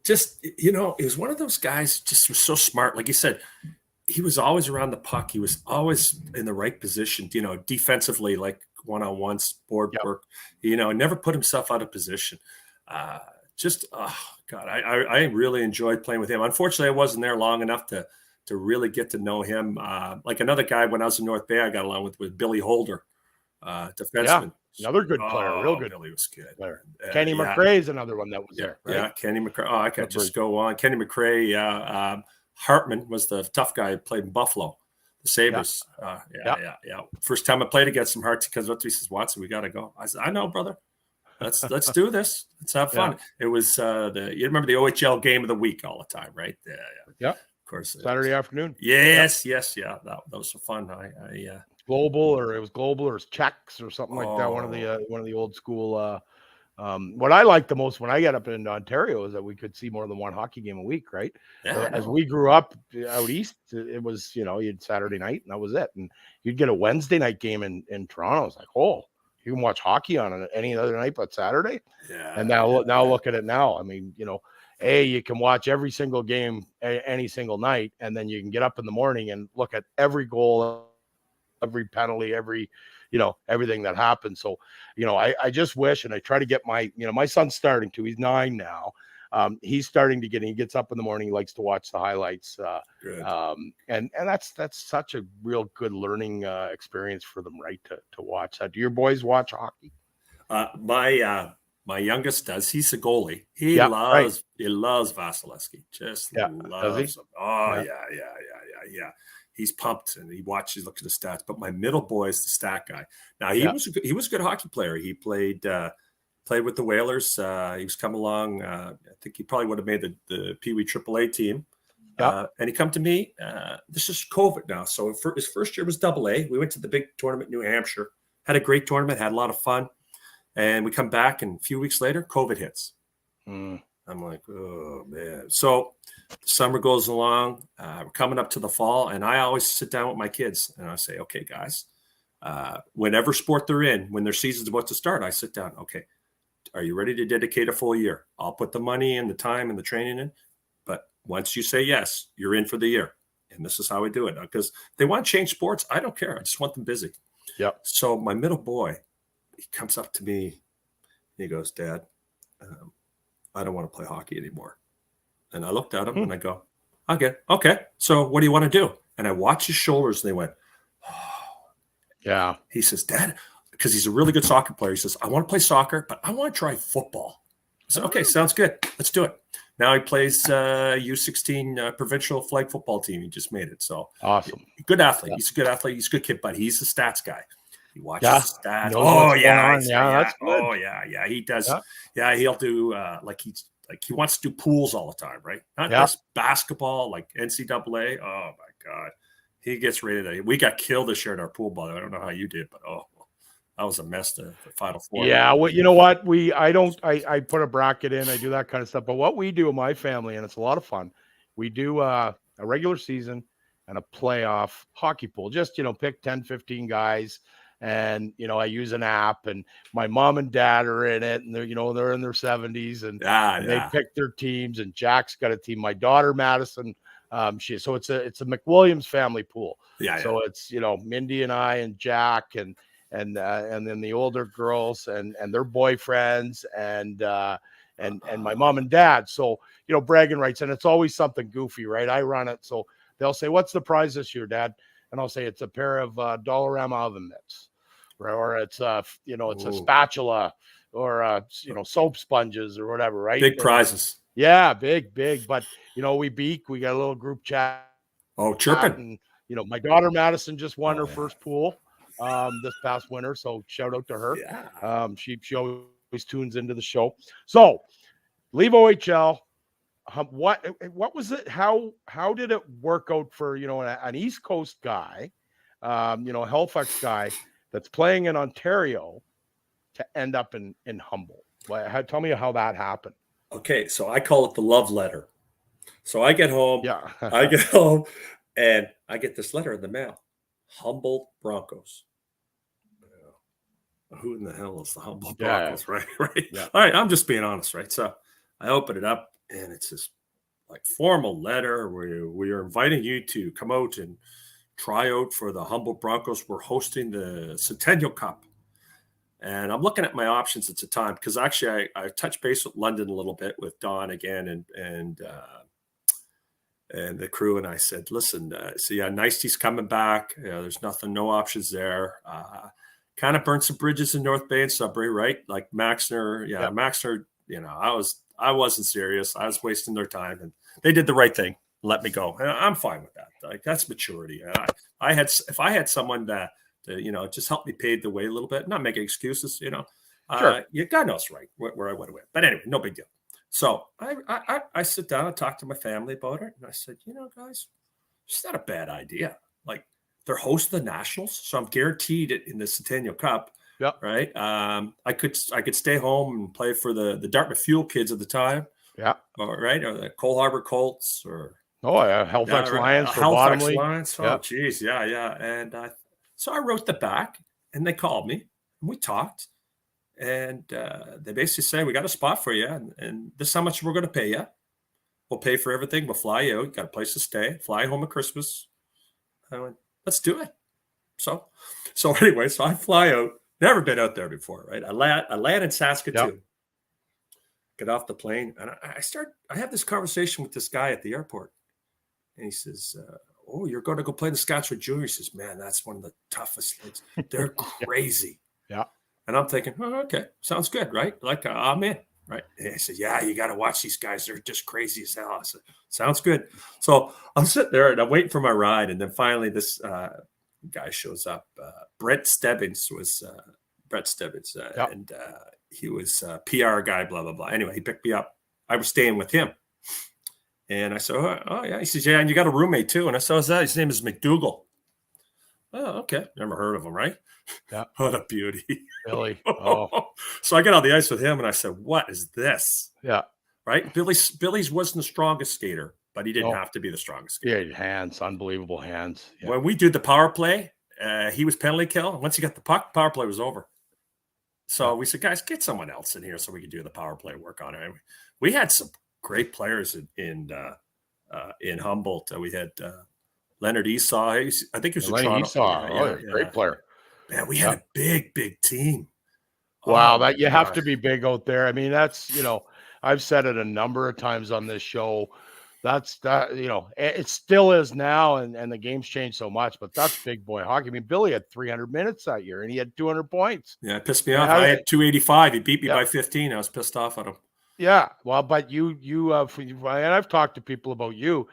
Just, he was one of those guys, just was so smart. Like you said, he was always around the puck. He was always in the right position, defensively, like one-on-ones, board work, never put himself out of position. God, I really enjoyed playing with him. Unfortunately, I wasn't there long enough to really get to know him. Like another guy when I was in North Bay, I got along with Billy Holder, defenseman. Yeah, another good player, real good. Billy was good. Player. Kenny McRae is another one that was there. Right? Yeah, Kenny McRae. Oh, I could just go on. Kenny McRae. Yeah, Hartman was the tough guy who played in Buffalo, the Sabres. Yeah. First time I played against him, Hart comes up to me, he says, "Watson, we got to go." I said, "I know, brother. Let's do this. Let's have fun." Yeah. It was you remember the OHL game of the week all the time, right? Yeah. Of course. Saturday afternoon. Yes. Yeah. That was so fun. Global or it's Czechs or something like that. One of the old school. What I like the most when I get up into Ontario is that we could see more than one hockey game a week, right? Yeah, as we grew up out east, it was, you'd Saturday night and that was it. And you'd get a Wednesday night game in Toronto. It's like, oh, you can watch hockey on any other night but Saturday. Yeah. And now look at it now. I mean, you can watch every single game any single night, and then you can get up in the morning and look at every goal, every penalty, everything that happens. So, I just wish, and I try to get my son's starting to, he's 9 now. He's starting to he gets up in the morning. He likes to watch the highlights. Good. And that's such a real good learning experience for them, right? To watch that. Do your boys watch hockey? My youngest does. He's a goalie. He loves Vasilevsky. Just loves him. Oh yeah. He's pumped and he watches, looks at the stats. But my middle boy is the stat guy. Now he was a good hockey player. He played with the Whalers. He was come along. I think he probably would have made the Pee Wee AAA team. And he come to me. This is COVID now, so his first year was AA. We went to the big tournament in New Hampshire. Had a great tournament. Had a lot of fun. And we come back, and a few weeks later, COVID hits. I'm like, oh, man. So the summer goes along. We're coming up to the fall, and I always sit down with my kids, and I say, okay, guys, whatever sport they're in, when their season's about to start, I sit down. Okay, are you ready to dedicate a full year? I'll put the money and the time and the training in. But once you say yes, you're in for the year. And this is how we do it. Because they want to change sports. I don't care. I just want them busy. Yeah. So my middle boy, he comes up to me and he goes, Dad, I don't want to play hockey anymore. And I looked at him and I go, okay. So what do you want to do? And I watched his shoulders and they went, oh. Yeah. He says, Dad, because he's a really good soccer player. He says, I want to play soccer, but I want to try football. I said, okay, sounds good. Let's do it. Now he plays U16 provincial flag football team. He just made it. So awesome. Good athlete. He's a good athlete. He's a good kid, but he's a stats guy. He watches the stats. That's good. Oh yeah. He does. Yeah, he'll do he wants to do pools all the time, right? Not just basketball, like NCAA. Oh my God, he gets ready to. We got killed this year in our pool ball. I don't know how you did, but that was a mess. The Final Four. Yeah, well, you know what? I put a bracket in. I do that kind of stuff. But what we do in my family, and it's a lot of fun. We do a regular season and a playoff hockey pool. Just pick 10, 15 guys. And, I use an app and my mom and dad are in it and they're in their 70s and they pick their teams and Jack's got a team. My daughter, Madison, so it's a McWilliams family pool. Yeah. So it's, Mindy and I and Jack and then the older girls and their boyfriends and my mom and dad. So, bragging rights. And it's always something goofy, right? I run it. So they'll say, what's the prize this year, Dad? And I'll say it's a pair of Dollarama oven mitts, right? Or it's it's a spatula, or soap sponges or whatever, right? Big prizes. Yeah, big. But we got a little group chat. Oh, chirping. And my daughter Madison just won her first pool. this past winter. So shout out to her. Yeah. She always tunes into the show. So leave OHL. What was it? How did it work out for an East Coast guy, a Halifax guy that's playing in Ontario to end up in Humboldt? Tell me how that happened. Okay, so I call it the love letter. So I get home, Yeah. and I get this letter in the mail. Humboldt Broncos. Who in the hell is the Humboldt Broncos, right? Right. Yeah. All right, I'm just being honest, right? So I open it up, and it's this like formal letter where we are inviting you to come out and try out for the Humboldt Broncos. We're hosting the Centennial Cup. And I'm looking at my options at the time because actually I touched base with London a little bit with Don again and the crew, and I said, listen, so yeah, Neisty's coming back. There's no options there. Kind of burnt some bridges in North Bay and Sudbury, right? Like Maxner, Maxner. I wasn't serious. I was wasting their time, and they did the right thing. Let me go. And I'm fine with that. Like that's maturity. If I had someone that just help me pave the way a little bit, not making excuses, Sure. God knows right where I would have went. But anyway, no big deal. So I sit down and talk to my family about it. And I said, guys, it's not a bad idea. Like they're hosting the Nationals. So I'm guaranteed it in the Centennial Cup. Yep. Right. I could stay home and play for the Dartmouth Fuel kids at the time. Yeah. Right. Or the Cole Harbor Colts or Halifax Lions for Halifax Bottomley. Lions. Oh, geez. Yeah. And so I wrote them back, and they called me, and we talked, and they basically said, we got a spot for you, and this is how much we're going to pay you. We'll pay for everything. We'll fly you out. You got a place to stay. Fly home at Christmas. I went, let's do it. So anyway, so I fly out. Never been out there before, right? I land in Saskatoon. Yep. Get off the plane, and I have this conversation with this guy at the airport, and he says, oh, you're going to go play the Saskatchewan Junior? He says, man, that's one of the toughest leagues. They're crazy. Yeah. And I'm thinking, oh, okay, sounds good, right? Like, I'm in, right? And he said, yeah, you got to watch these guys. They're just crazy as hell. I said, sounds good. So I'm sitting there, and I'm waiting for my ride. And then finally this guy shows up. Brett Stebbins was and he was a PR guy, blah, blah, blah. Anyway, he picked me up. I was staying with him. And I said, oh, yeah. He says, yeah, and you got a roommate too. And I said, what's that? His name is McDougal. Oh, okay. Never heard of him, right? Yeah. What a beauty. Really? Oh. So I get on the ice with him, and I said, what is this? Yeah. Right? Billy's wasn't the strongest skater, but he didn't have to be the strongest skater. Yeah, hands, unbelievable hands. Yeah. When we did the power play, he was penalty kill. Once he got the puck, power play was over. So we said, guys, get someone else in here so we could do the power play work on it. And we had some great players in Humboldt. We had Leonard Esau. I think he was Leonard Esau. Great player. Man, we had a big team. Wow, that you have to be big out there. I mean, that's I've said it a number of times on this show. It still is now, and the game's changed so much, but that's big boy hockey. I mean, Billy had 300 minutes that year, and he had 200 points. Yeah, it pissed me off. I had 285. He beat me by 15. I was pissed off at him. Yeah, well, but you and I've talked to people about you.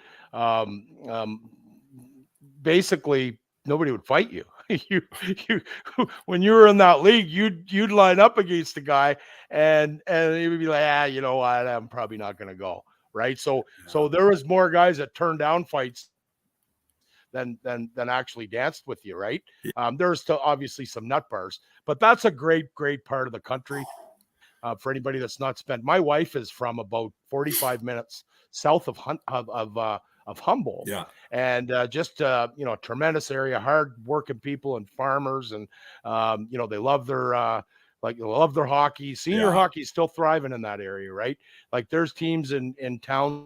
Basically, nobody would fight you. you when you were in that league, you'd line up against the guy, and he would be like, you know what, I'm probably not going to go. Right. So there was more guys that turned down fights than actually danced with you. Right. There's still obviously some nut bars, but that's a great part of the country. For anybody that's not spent, my wife is from about 45 minutes south of Humboldt. Yeah. And just tremendous area, hard working people and farmers, and they love their love their hockey. Senior hockey is still thriving in that area, right? Like there's teams in towns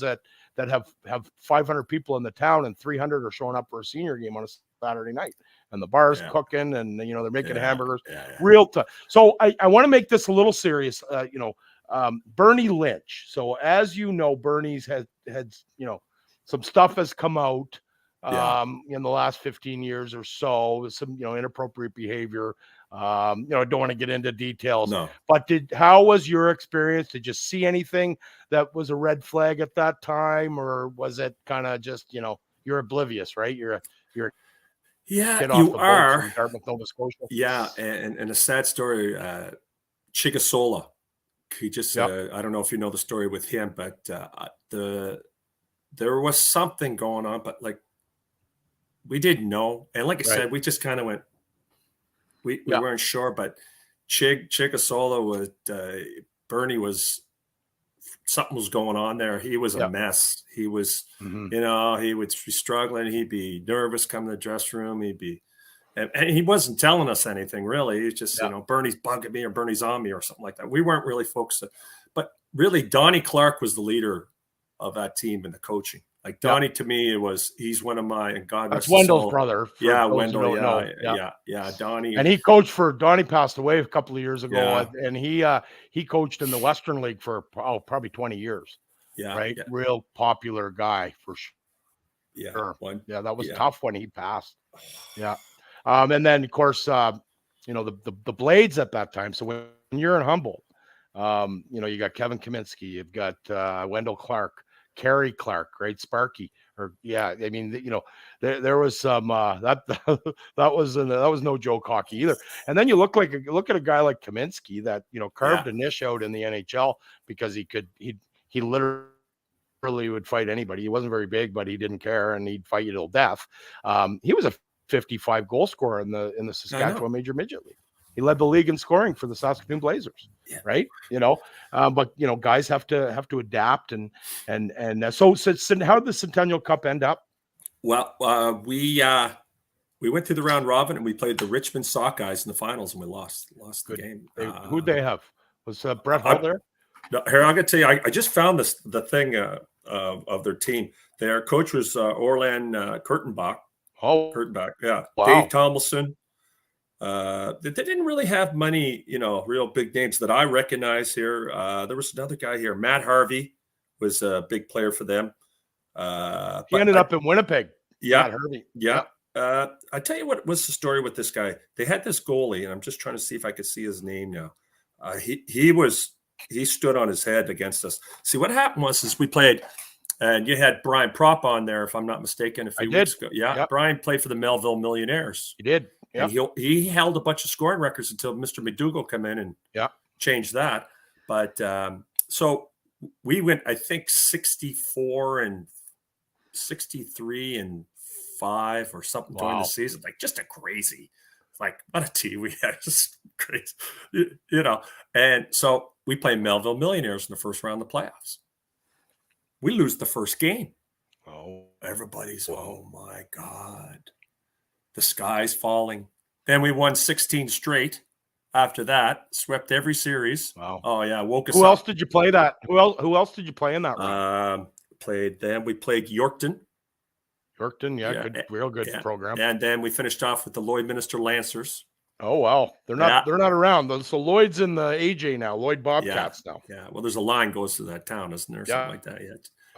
that have 500 people in the town, and 300 are showing up for a senior game on a Saturday night, and the bar's cooking, and they're making hamburgers. Real tough. So I want to make this a little serious. Bernie Lynch. So as you know, Bernie's had some stuff has come out in the last 15 years or so, some inappropriate behavior. I don't want to get into details. No. But how was your experience? Did you see anything that was a red flag at that time, or was it kind of just you're oblivious, right? Yeah, kid off you the boat are. from Dartmouth, Nova Scotia. Yeah, and a sad story. Chigasola. He just Yep. I don't know if you know the story with him, but there was something going on, but like we didn't know. And like I Right. said, we just kind of went. We Yep. weren't sure, but Chigasola was Bernie was something was going on there. He was a Yep. mess. He was, Mhm. he would be struggling. He'd be nervous coming to the dressing room. He'd be, and he wasn't telling us anything really. He's just, Yep. Bernie's bugging me or Bernie's on me or something like that. We weren't really focused. But really, Donnie Clark was the leader of that team and the coaching. Like Yep. Donnie to me, he's one of my, and God That's rest his Wendell's soul. brother. For Yeah, those who Wendell. don't know. Yeah. Donnie. And he coached for Donnie passed away a couple of years ago, Yeah. and he coached in the Western League for probably 20 years. Yeah. Right, Yeah. real popular guy for Yeah. sure. Yeah, that was Yeah. tough when he passed. Yeah, and then of course, the Blades at that time. So when you're in Humboldt, you got Kevin Kaminsky, you've got Wendell Clark, Kerry Clark, right, Sparky, or yeah, I mean, there was some that that was no joke hockey either. And then you look at a guy like Kaminsky that carved a niche out in the NHL because he literally would fight anybody. He wasn't very big, but he didn't care, and he'd fight you till death. He was a 55 goal scorer in the Saskatchewan Major Midget League. He led the league in scoring for the Saskatoon Blazers. Yeah. Right? But guys have to adapt and so how did the Centennial Cup end up? Well, we went through the round robin and we played the Richmond Sockeyes in the finals and we lost the game. Who'd they have? Was Brett Hull there? No, here, I got to tell you, I just found the thing of their team. Their coach was Orland Kurtenbach. Oh, Kurtenbach, yeah. Wow. Dave Tomlinson. They didn't really have many, real big names that I recognize here. There was another guy here, Matt Harvey, was a big player for them. He ended up in Winnipeg. Yeah, Matt Harvey. Yeah. I tell you what was the story with this guy. They had this goalie, and I'm just trying to see if I could see his name now. He stood on his head against us. See, what happened was we played, and you had Brian Prop on there, if I'm not mistaken, a few weeks ago. Yeah, Yep. Brian played for the Melville Millionaires. He did. Yep. And he held a bunch of scoring records until Mr. McDougall came in and changed that. But so we went, I think, 64 and 63 and 5 or something during the season. Like just a crazy, like what a team we had. Just crazy, And so we play Melville Millionaires in the first round of the playoffs. We lose the first game. Oh, everybody's, oh my God. The sky's falling. Then we won 16 straight after that, swept every series. Wow. Oh, yeah. Woke us Who up. else did you play that? Who else did you play in that round? Played them. We played Yorkton. Good, real good program. And then we finished off with the Lloydminster Lancers. Oh, wow. They're not around. So Lloyd's in the AJ now, Lloyd Bobcats now. Yeah. Well, there's a line goes to that town, isn't there? Something like that. Yeah.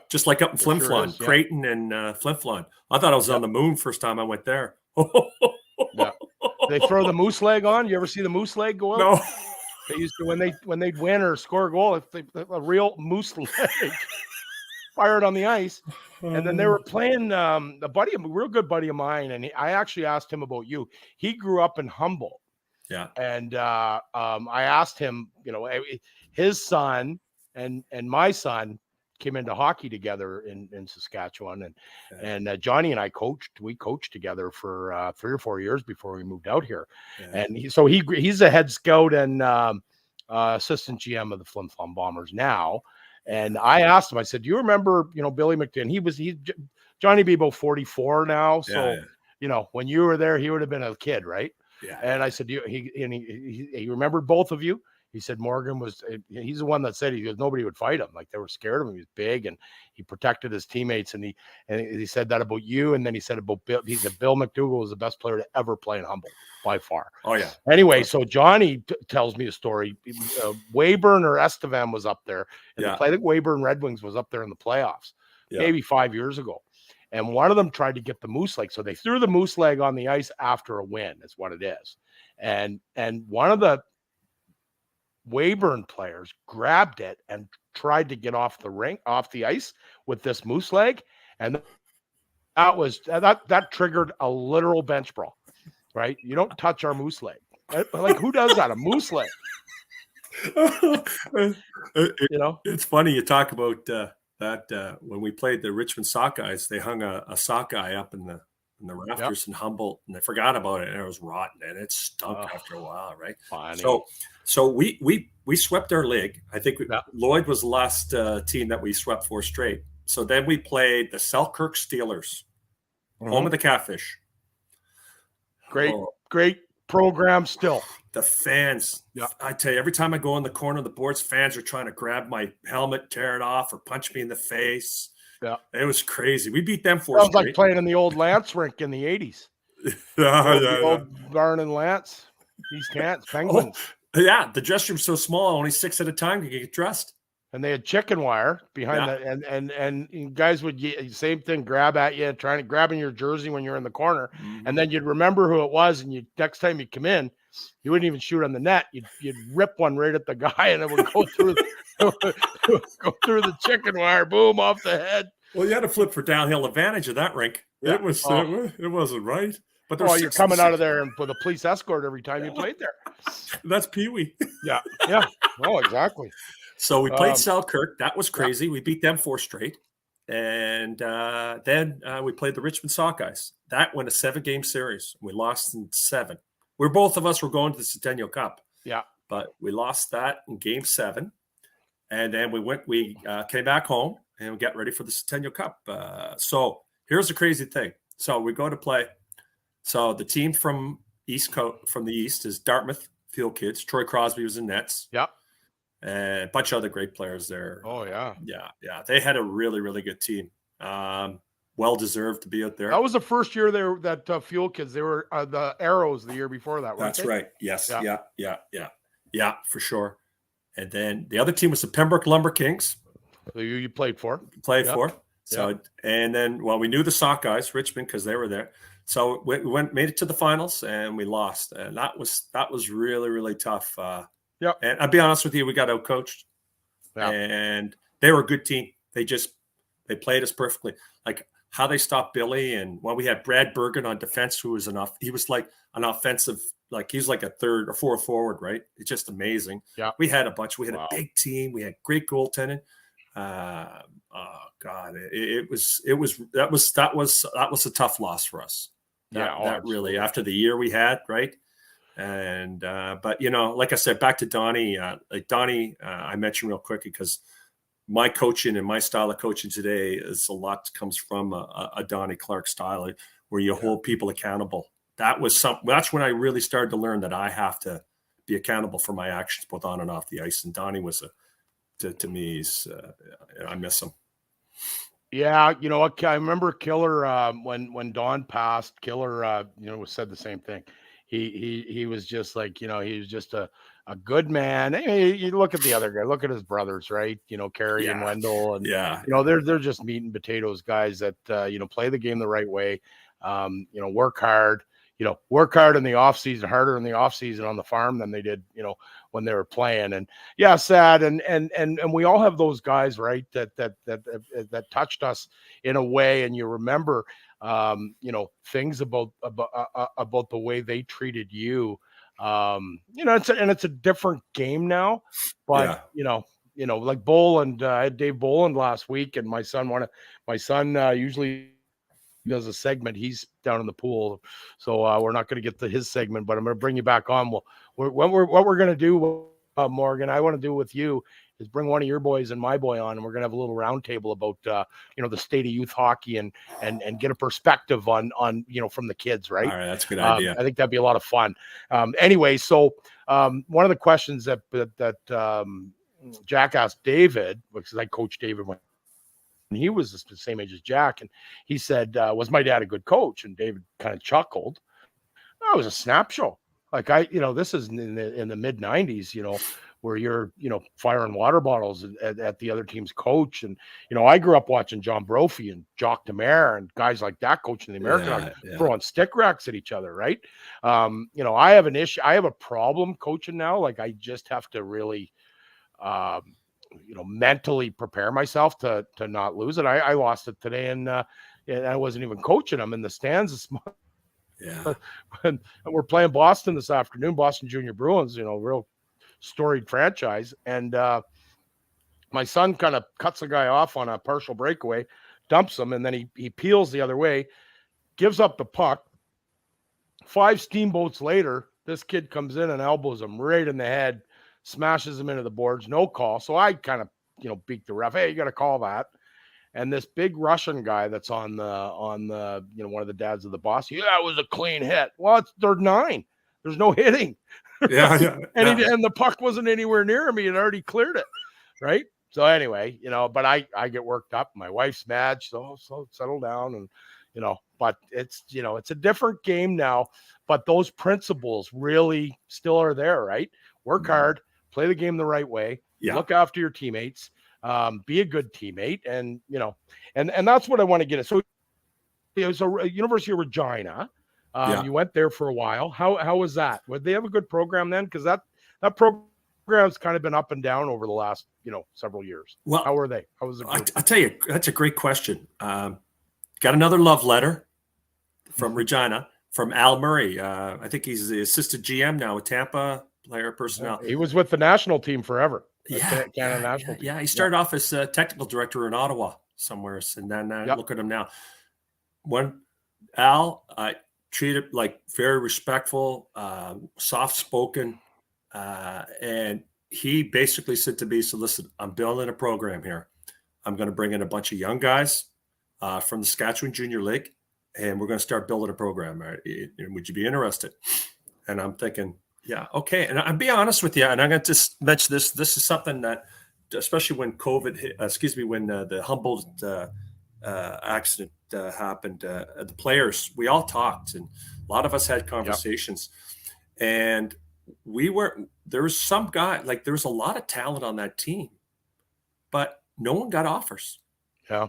Just like up in Flin Flon, Creighton and Flin Flon. I thought I was on the moon first time I went there. Yeah. They throw the moose leg on. You ever see the moose leg go out? No. They used to when they'd win or score a goal, a real moose leg fired on the ice. And then they were playing a real good buddy of mine, and I actually asked him about you. He grew up in Humboldt. Yeah. And I asked him, his son and my son came into hockey together in Saskatchewan, and Johnny and I we coached together for 3 or 4 years before we moved out here. Yeah. And he's a head scout and assistant GM of the Flin Flon Bombers now. And I asked him, I said, do you remember, Billy McDinn? Johnny be about 44 now. So, when you were there, he would have been a kid, right? Yeah. And I said, he remembered both of you. He said Morgan he's the one that said nobody would fight him. Like they were scared of him. He was big and he protected his teammates. And he said that about you. And then he said about Bill. He said Bill McDougall was the best player to ever play in Humboldt by far. Oh yeah. Anyway, so Johnny tells me a story. Weyburn or Estevan was up there, and they played at Weyburn Red Wings was up there in the playoffs, maybe 5 years ago. And one of them tried to get the moose leg, so they threw the moose leg on the ice after a win. Is what it is. And one of the Weyburn players grabbed it and tried to get off the ice with this moose leg, and that triggered a literal bench brawl, right? You don't touch our moose leg. Like, who does that? A moose leg, you know? It's funny you talk about that. When we played the Richmond Sockeyes, they hung a sockeye up in the rafters in Humboldt, and they forgot about it, and it was rotten, and it stunk after a while, right? Funny. So we swept our league. I think Lloyd was the last team that we swept 4 straight. So then we played the Selkirk Steelers, home of the Catfish. Great program still. The fans, I tell you, every time I go in the corner of the boards, fans are trying to grab my helmet, tear it off, or punch me in the face. Yeah, it was crazy. We beat them 4 Sounds straight. like playing in the old Lance rink in the 80s. The old Barn and Lance, East Hants, Penguins. Yeah, the dressing room's so small, only 6 at a time to get dressed. And they had chicken wire behind that, and guys would same thing, grab at you, grabbing your jersey when you're in the corner, and then you'd remember who it was, and next time you come in, you wouldn't even shoot on the net. You'd rip one right at the guy, and it would go through go through the chicken wire, boom, off the head. Well, you had to flip for downhill advantage of that rink. Yeah. It wasn't right. But you're coming out of there and with a police escort every time you played there. That's Pee Wee. Yeah. Oh, exactly. So we played Selkirk. That was crazy. Yeah. We beat them 4 straight. And then we played the Richmond Sockeyes. That went a 7-game series. We lost in 7. Both of us were going to the Centennial Cup. Yeah. But we lost that in game 7. And then we came back home and we got ready for the Centennial Cup. So here's the crazy thing. So we go to play. So the team from the East is Dartmouth Field Kids. Troy Crosby was in nets. Yeah. And a bunch of other great players there. Oh, yeah. Yeah. They had a really, really good team. Well deserved to be out there. That was the first year that Field Kids, they were the Arrows the year before that. That's right. Yes. Yeah, for sure. And then the other team was the Pembroke Lumber Kings. So you played for. For. So, and then, we knew the Sockeyes, Richmond, because they were there. So we made it to the finals and we lost. And that was really, really tough. Yeah. And I'll be honest with you, we got outcoached. Yeah. And they were a good team. They played us perfectly. Like how they stopped Billy, and we had Brad Bergen on defense, who was he was like an offensive, like he was like a 3rd or 4th forward, right? It's just amazing. Yeah. We had a bunch. We had a big team. We had great goaltending. God, that was a tough loss for us. That really, after the year we had, right? And but like I said, back to Donnie. I mentioned real quick because my coaching and my style of coaching today is a lot that comes from a Donnie Clark style, where you hold people accountable. That's when I really started to learn that I have to be accountable for my actions, both on and off the ice. And Donnie was to me, I miss him. Yeah, I remember Killer when Don passed. Killer, said the same thing. He was just like, he was just a good man. Hey, you look at the other guy, look at his brothers, right? Carrie and Wendell, and they're just meat and potatoes guys that play the game the right way. Work hard. Work hard in the off season, harder in the off season on the farm than they did, when they were playing. And sad. And we all have those guys, right, that touched us in a way. And you remember, things about the way they treated you. It's a different game now, but like Boland, I had Dave Boland last week, and my son usually does a segment. He's down in the pool, so we're not going to get to his segment, but I'm going to bring you back on. What we're going to do, Morgan, I want to do with you is bring one of your boys and my boy on, and we're going to have a little roundtable about the state of youth hockey and get a perspective on from the kids, right? All right, that's a good idea. I think that'd be a lot of fun. Anyway, so one of the questions that Jack asked David, because I coached David when he was the same age as Jack, and he said, was my dad a good coach? And David kind of chuckled. Oh, it was a snap show. Like this is in the mid 90s, where you're, firing water bottles at the other team's coach. And, I grew up watching John Brophy and Jock DeMare and guys like that coaching the American throwing stick racks at each other. Right. I have an issue. I have a problem coaching now. Like I just have to really, mentally prepare myself to not lose it. I lost it today in and I wasn't even coaching them in the stands this month. Yeah. And we're playing Boston this afternoon, Boston Junior Bruins, real storied franchise. And my son kind of cuts the guy off on a partial breakaway, dumps him, and then he peels the other way, gives up the puck. 5 steamboats later, this kid comes in and elbows him right in the head, smashes him into the boards, no call. So I kind of, beat the ref. Hey, you got to call that. And this big Russian guy that's on the one of the dads of the boss, it was a clean hit. Well, they're 9. There's no hitting. Yeah. And the puck wasn't anywhere near him. He had already cleared it. Right. So anyway, but I get worked up. My wife's mad. So settle down. And, but it's, it's a different game now, but those principles really still are there, right? Work hard, play the game the right way, look after your teammates, be a good teammate. And, and that's what I want to get at. So it was a University of Regina. You went there for a while. How was that? Would they have a good program then? Because that program's kind of been up and down over the last, several years. Well, how were they? How was it? I'll tell you, that's a great question. Got another love letter from Regina, from Al Murray. I think he's the assistant GM now with Tampa player personnel. He was with the national team forever. Canada national team. He started off as a technical director in Ottawa somewhere, and then look at him now. When Al, I treated like very respectful, soft-spoken, and he basically said to me, so listen, I'm building a program here. I'm going to bring in a bunch of young guys from the Saskatchewan Junior League, and we're going to start building a program. Would you be interested? And I'm thinking, yeah, okay. And I'll be honest with you, and I'm going to just mention this. This is something that, especially when COVID hit, when the Humboldt accident happened, the players, we all talked, and a lot of us had conversations. And there was some guy, like there was a lot of talent on that team, but no one got offers. Yeah.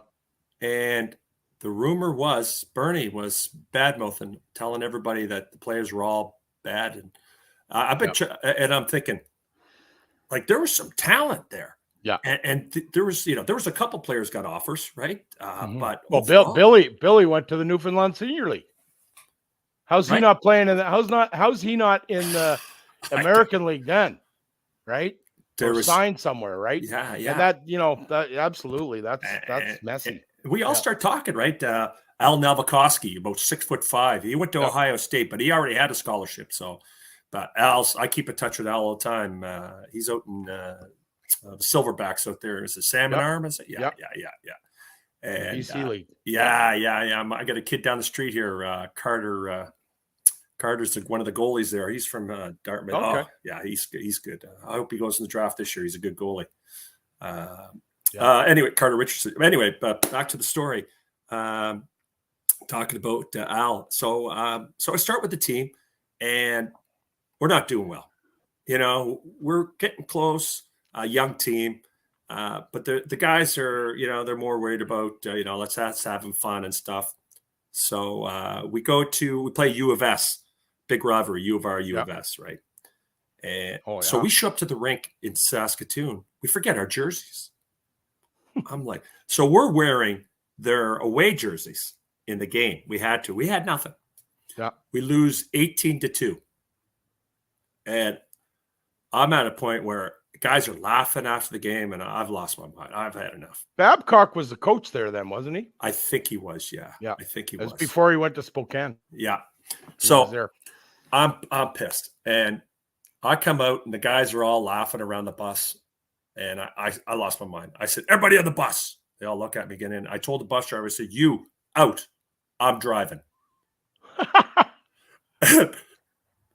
And the rumor was Bernie was bad-mouthing, telling everybody that the players were all bad. And and I'm thinking, like, there was some talent there. Yeah. And there was a couple players got offers, right? But Billy went to the Newfoundland Senior League. How's he not playing in that? How's he not in the American League then? Right? There was signed somewhere, right? Yeah. And that, that absolutely, that's messy. We all start talking, right? Al Navikoski, about 6'5". He went to Ohio State, but he already had a scholarship. So, but I keep in touch with Al all the time. He's out in the Silverbacks out there. Is it Salmon Arm? Is it? Yeah. And BC League. I got a kid down the street here, Carter. Carter's one of the goalies there. He's from Dartmouth. Okay. Oh, yeah, he's good. I hope he goes in the draft this year. He's a good goalie. Anyway, Carter Richardson. Anyway, but back to the story. Talking about Al. So I start with the team, and we're not doing well. We're getting close. A young team, but the guys are, they're more worried about, let's having fun and stuff. So we play U of S, big rivalry, U of R, U of S, right? And so we show up to the rink in Saskatoon. We forget our jerseys. I'm like, so we're wearing their away jerseys in the game. We had nothing. Yeah. We lose 18-2. And I'm at a point where guys are laughing after the game, and I've lost my mind. I've had enough. Babcock was the coach there then, wasn't he? I think he was, yeah. I think he was. Before he went to Spokane. Yeah. So I'm pissed. And I come out, and the guys are all laughing around the bus, and I lost my mind. I said, everybody on the bus. They all look at me, get in. I told the bus driver, I said, you out. I'm driving.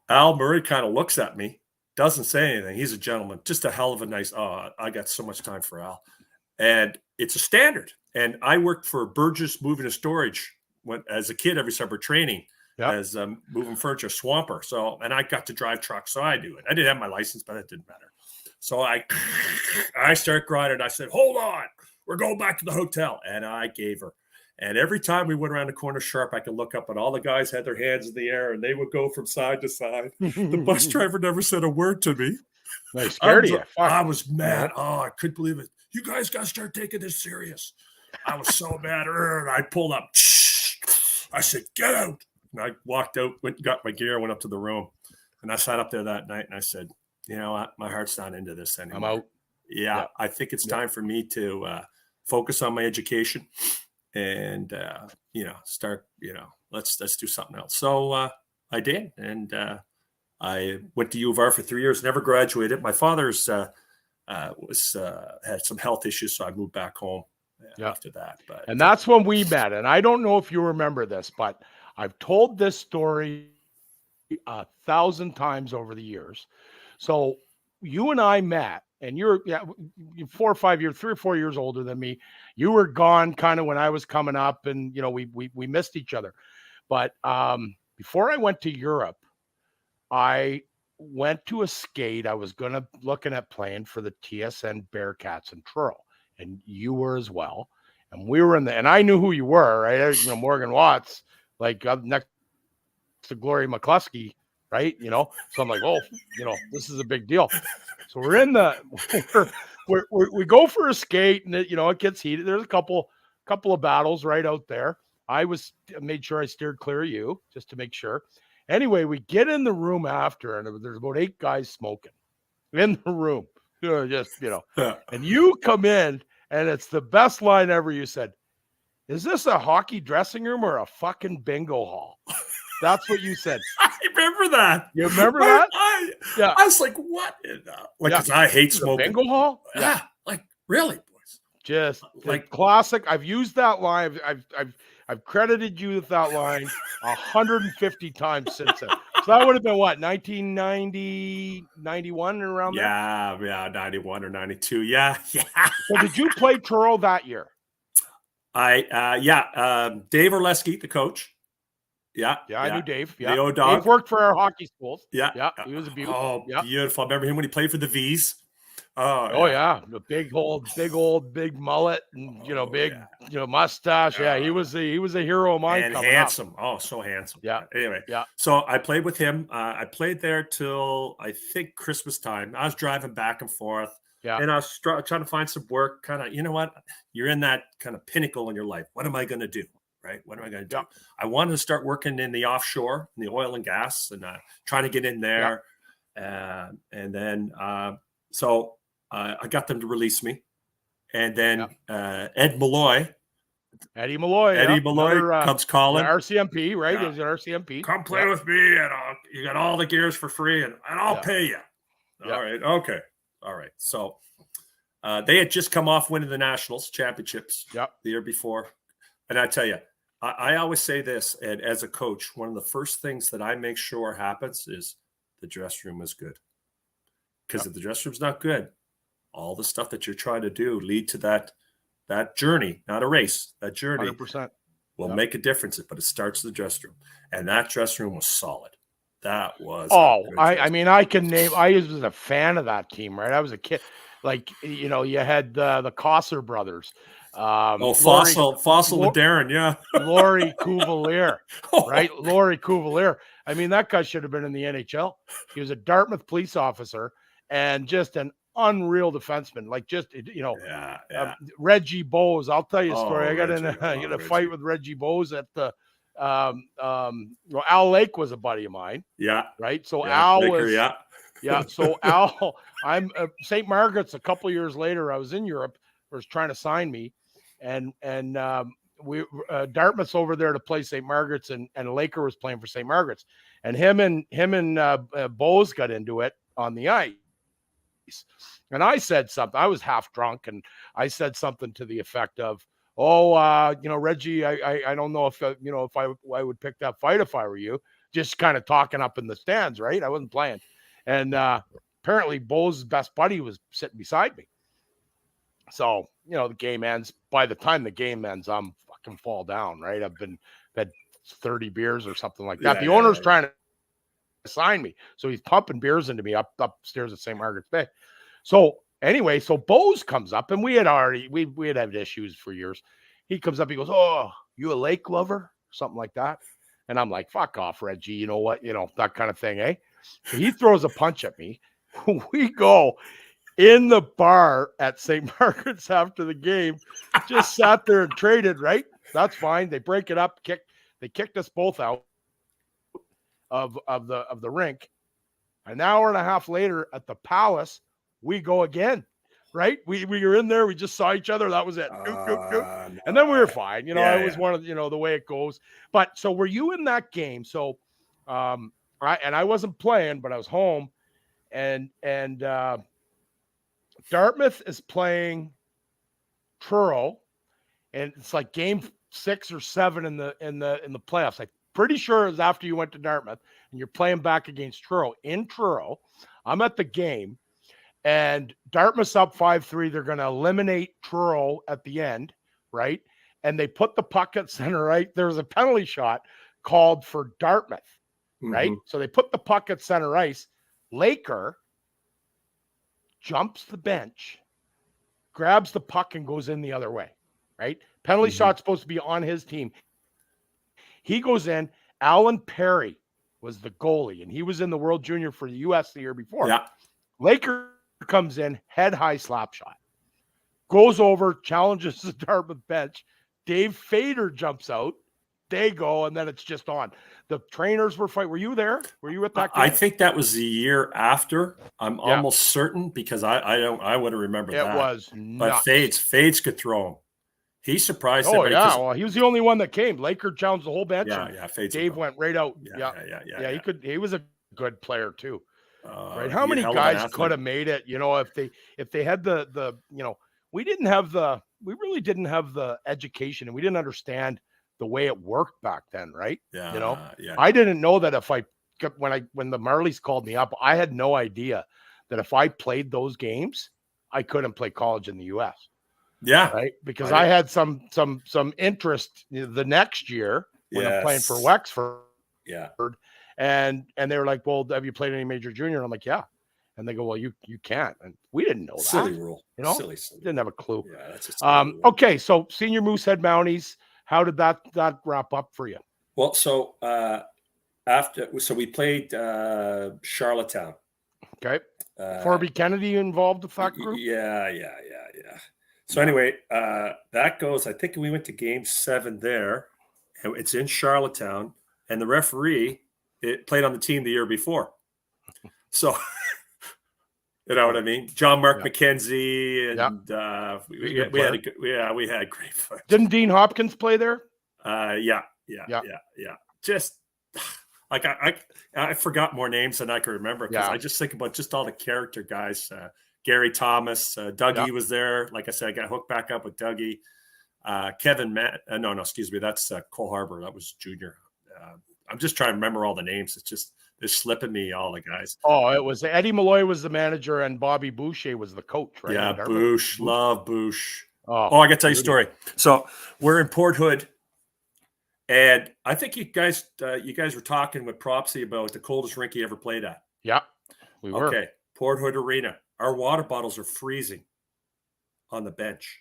Al Murray kind of looks at me. Doesn't say anything. He's a gentleman. Just a hell of a nice. Oh, I got so much time for Al. And it's a standard. And I worked for Burgess Moving and Storage as a kid every summer training as moving furniture, swamper. So, and I got to drive trucks, so I do it. I didn't have my license, but it didn't matter. So I start grinding. I said, hold on. We're going back to the hotel. And I gave her. And every time we went around the corner sharp, I could look up, and all the guys had their hands in the air, and they would go from side to side. The bus driver never said a word to me. They scared you. I was mad. Oh, I couldn't believe it. You guys got to start taking this serious. I was so mad. And I pulled up. I said, get out. And I walked out, went and got my gear, went up to the room. And I sat up there that night and I said, you know what? My heart's not into this anymore. I'm out. Yeah. I think it's time for me to focus on my education and, start, let's do something else. So I did. And I went to U of R for 3 years, never graduated. My father's had some health issues, so I moved back home after that. But and that's when we met. And I don't know if you remember this, but I've told this story 1,000 times over the years. So you and I met, and you're 4 or 5 years, 3 or 4 years older than me. You were gone kind of when I was coming up, and we missed each other. But before I went to Europe, I went to a skate. I was looking at playing for the TSN Bearcats in Truro, and you were as well. And we were and I knew who you were, right? Morgan Watts, like next to Glory McCluskey, right? So I'm like, oh, this is a big deal. So we're in we go for a skate, and it gets heated. There's a couple of battles right out there. I made sure I steered clear of you just to make sure. Anyway, we get in the room after, and there's about 8 guys smoking in the room. And you come in, and it's the best line ever. You said, "Is this a hockey dressing room or a fucking bingo hall?" That's what you said. I remember that. You remember that? I was like, what? Because I hate smoking. Bingo hall? Yeah. Like, really, boys? Just like classic. I've used that line. I've credited you with that line 150 times since then. So that would have been what, 1990, 91 around there? Yeah, 91 or 92. Yeah. So did you play Truro that year? Dave Orleski, the coach. Yeah, I knew Dave. Yeah, the O-Dog. Dave worked for our hockey schools. Yeah, he was a beautiful. Oh, beautiful! I remember him when he played for the V's. The big mullet and big mustache. Yeah, he was a hero of mine. And handsome. Up. Oh, so handsome. Yeah. Anyway, yeah. So I played with him. I played there till I think Christmas time. I was driving back and forth. Yeah. And I was trying to find some work. Kind of, you know what? You're in that kind of pinnacle in your life. What am I going to do? Right? What am I going to do? Yeah. I wanted to start working in the offshore, in the oil and gas, and trying to get in there. Yeah. And then, so I got them to release me. And then Eddie Malloy comes calling. RCMP, right? Yeah. Is it RCMP? Come play with me, and you got all the gears for free, and I'll pay you. All right. Okay. All right. So they had just come off winning the Nationals championships the year before. And I tell you, I always say this, and as a coach, one of the first things that I make sure happens is the dressing room is good. Because if the dressing room's not good, all the stuff that you're trying to do lead to that journey, not a race, that journey 100%. will make a difference, but it starts in the dressing room. And that dressing room was solid. That was. I mean, I can name. I was a fan of that team, right? I was a kid. Like, you had the Kosser brothers. Fossil and Darren, yeah. Laurie Cuvalier, right? Laurie Cuvalier. I mean, that guy should have been in the NHL. He was a Dartmouth police officer and just an unreal defenseman. Like, Reggie Bowes. I'll tell you a story. I got in a fight with Reggie Bowes at the Al Lake was a buddy of mine. Yeah. Right. So Al Baker, was. Yeah. So Al, I'm St. Margaret's. A couple of years later, I was in Europe. Was trying to sign me, and we Dartmouth's over there to play St. Margaret's, and Laker was playing for St. Margaret's, and him and Bowes got into it on the ice. And I said something. I was half drunk, and I said something to the effect of, Reggie, I don't know if I would pick that fight if I were you. Just kind of talking up in the stands, right? I wasn't playing. And apparently Bowes' best buddy was sitting beside me. So, the game ends. By the time the game ends, I'm fucking fall down, right? I've had 30 beers or something like that. The owner's trying to sign me. So he's pumping beers into me upstairs at St. Margaret's Bay. So anyway, Bowes comes up, and we had had issues for years. He comes up, he goes, "Oh, you a lake lover?" Something like that. And I'm like, "Fuck off, Reggie." You know what? That kind of thing, eh? So he throws a punch at me. We go in the bar at St. Margaret's after the game, just sat there and traded, right? That's fine. They break it up, They kicked us both out of the rink. An hour and a half later at the Palace, we go again. Right? We were in there. We just saw each other. That was it. Doop, doop, doop. No. And then we were fine. You know, Yeah, it was one of the way it goes. But so were you in that game? So, I wasn't playing, but I was home, and Dartmouth is playing Truro, and it's like game 6 or 7 in the playoffs. I'm pretty sure it was after you went to Dartmouth, and you're playing back against Truro in Truro. I'm at the game, and Dartmouth's up 5-3. They're going to eliminate Truro at the end, right? And they put the puck at center right. There was a penalty shot called for Dartmouth, right? Mhm. So they put the puck at center ice. Laker jumps the bench, grabs the puck, and goes in the other way, right? Penalty shot's supposed to be on his team. He goes in. Alan Perry was the goalie, and he was in the World Junior for the U.S. the year before. Yeah. Laker comes in, head-high slap shot. Goes over, challenges the Dartmouth bench. Dave Fader jumps out. They go, and then it's just on. The trainers were fighting. Were you there? Were you at that game? I think that was the year after. I'm almost certain because I wouldn't remember it that. Was nuts. But Fades could throw him. He surprised Oh, everybody. yeah. Well, he was the only one that came. Laker challenged the whole bench. Yeah. Fades Dave went right out. Yeah. He could. He was a good player too. Right? How He many hell of an guys athlete. could have made it? You know, if they had the we really didn't have the education, and we didn't understand the way it worked back then, right? Yeah. I didn't know that when the Marlies called me up, I had no idea that if I played those games, I couldn't play college in the US. Yeah. Right? Because I had some interest the next year when I'm playing for Wexford. Yeah. And they were like, "Well, have you played any major junior?" And I'm like, "Yeah." And they go, "Well, you can't." And we didn't know Silly that. rule. You know? Silly. Didn't have a clue. Yeah, that's just rule. Okay, so senior Moosehead Mounties, how did that wrap up for you? Well, so we played Charlottetown. Okay. Forby Kennedy involved with that group? Yeah. So anyway, that goes, I think we went to game 7 there. And it's in Charlottetown, and the referee played on the team the year before. So you know what I mean? John Mark McKenzie, and we had great fun. Didn't Dean Hopkins play there? Yeah. Just like I forgot more names than I could remember because I just think about just all the character guys. Gary Thomas, Dougie was there. Like I said, I got hooked back up with Dougie. Kevin excuse me. That's Cole Harbor. That was junior. I'm just trying to remember all the names. They're slipping me, all the guys. Oh, it was Eddie Malloy was the manager and Bobby Boucher was the coach, right? Yeah, Bouche. Love Bouche. Oh, I got to tell you a story. So we're in Port Hood, and I think you guys were talking with Propsy about the coldest rink you ever played at. Yeah, we were. Okay, Port Hood Arena. Our water bottles are freezing on the bench,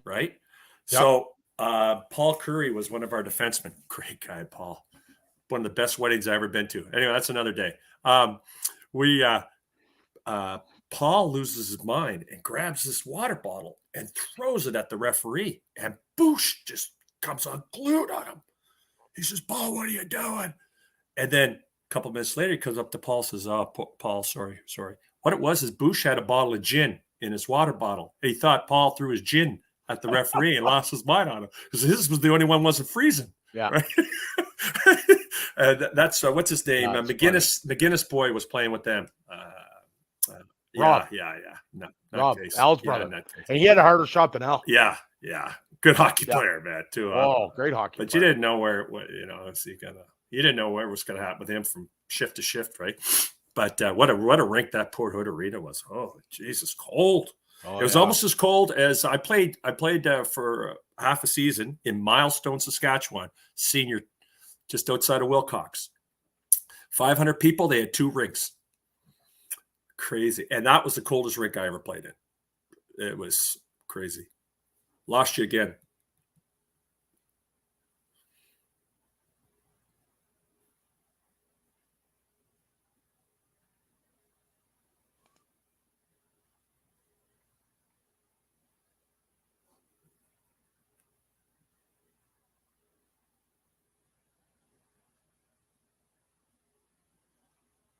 right? Yep. So Paul Curry was one of our defensemen. Great guy, Paul. One of the best weddings I've ever been to. Anyway, that's another day. Paul loses his mind and grabs this water bottle and throws it at the referee. And Boosh just comes unglued on him. He says, "Paul, what are you doing?" And then a couple minutes later, he comes up to Paul and says, "Oh, Paul, sorry. What it was is Boosh had a bottle of gin in his water bottle. He thought Paul threw his gin at the referee and lost his mind on him because his was the only one wasn't freezing." Yeah. Right? That's what's his name? McGinnis boy was playing with them. Rob. Yeah. Rob, Case. Al's brother. And he had a harder shot than Al. Yeah. Good hockey player, man, too. Great hockey But player. You didn't know you didn't know what was going to happen with him from shift to shift, right? But what a rink that Port Hood Arena was. Oh, Jesus, cold. It was almost as cold as I played for half a season in Milestone, Saskatchewan, senior, just outside of Wilcox. 500 people. They had 2 rinks. Crazy. And that was the coldest rink I ever played in. It was crazy. Lost you again.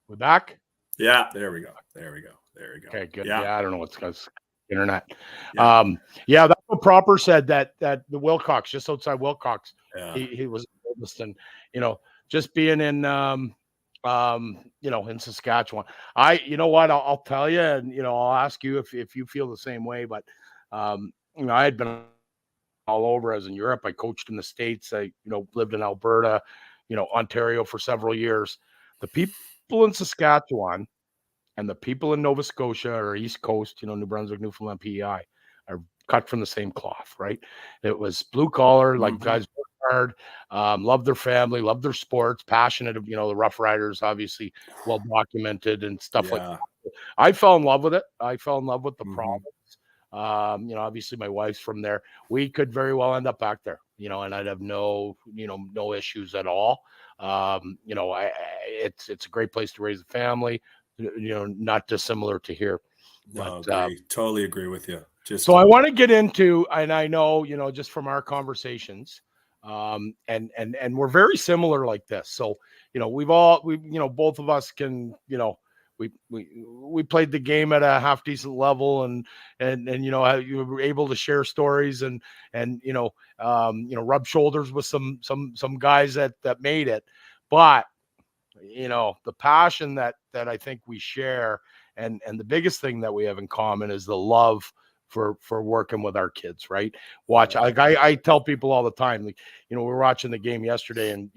We're back. Yeah, there we go. Okay, good. Yeah. Yeah, I don't know what's going internet. Yeah. Yeah, that's what Proper said that the Wilcox, just outside Wilcox, Yeah. he was oldest, and just being in in Saskatchewan. You know what, I'll tell you, and I'll ask you if you feel the same way, but I had been all over. As in Europe, I coached in the States. I lived in Alberta, Ontario for several years. The people in Saskatchewan and the people in Nova Scotia or East Coast, New Brunswick, Newfoundland, PEI, are cut from the same cloth, right? It was blue collar, like guys work hard, love their family, love their sports, passionate. The Rough Riders, obviously well documented and stuff like that. I fell in love with it. I fell in love with the province. Obviously my wife's from there. We could very well end up back there, and I'd have no issues at all. It's a great place to raise a family, not dissimilar to here. No, But totally agree with you. So I want to get into, and I know, just from our conversations, and we're very similar like this. So, both of us can, we played the game at a half decent level, and you were able to share stories and rub shoulders with some guys that made it. But the passion that I think we share, and the biggest thing that we have in common is the love for working with our kids, right? I tell people all the time, like, we were watching the game yesterday, and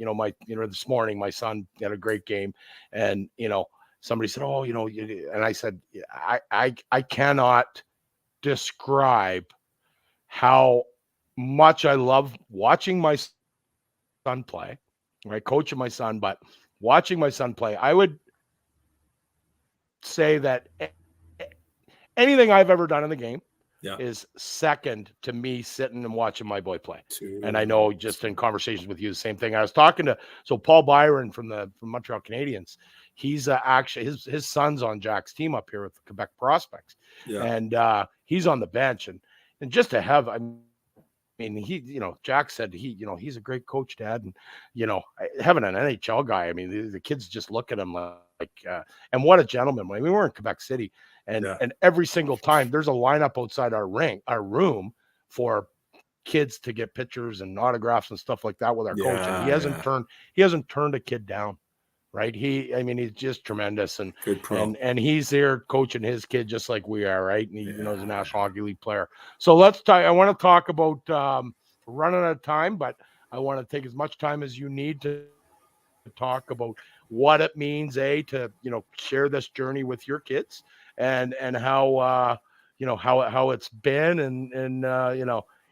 this morning my son had a great game, and somebody said, oh, and I said, I cannot describe how much I love watching my son play, right? Coaching my son, but watching my son play. I would say that anything I've ever done in the game is second to me sitting and watching my boy play. And I know, just in conversations with you, the same thing. I was talking to Paul Byron from Montreal Canadiens. He's actually his son's on Jack's team up here with the Quebec Prospects, and he's on the bench, and just to have, I mean, Jack said he's a great coach, Dad, and having an NHL guy. I mean, the kids just look at him like, and what a gentleman. I mean, we were in Quebec City, and every single time there's a lineup outside our room for kids to get pictures and autographs and stuff like that with our coach, and he hasn't turned a kid down. Right. He's just tremendous, and good pro. And he's there coaching his kid just like we are. Right. And he's a National Hockey League player. So I want to talk about, running out of time, but I want to take as much time as you need to talk about what it means, to, share this journey with your kids, and how, how it's been, and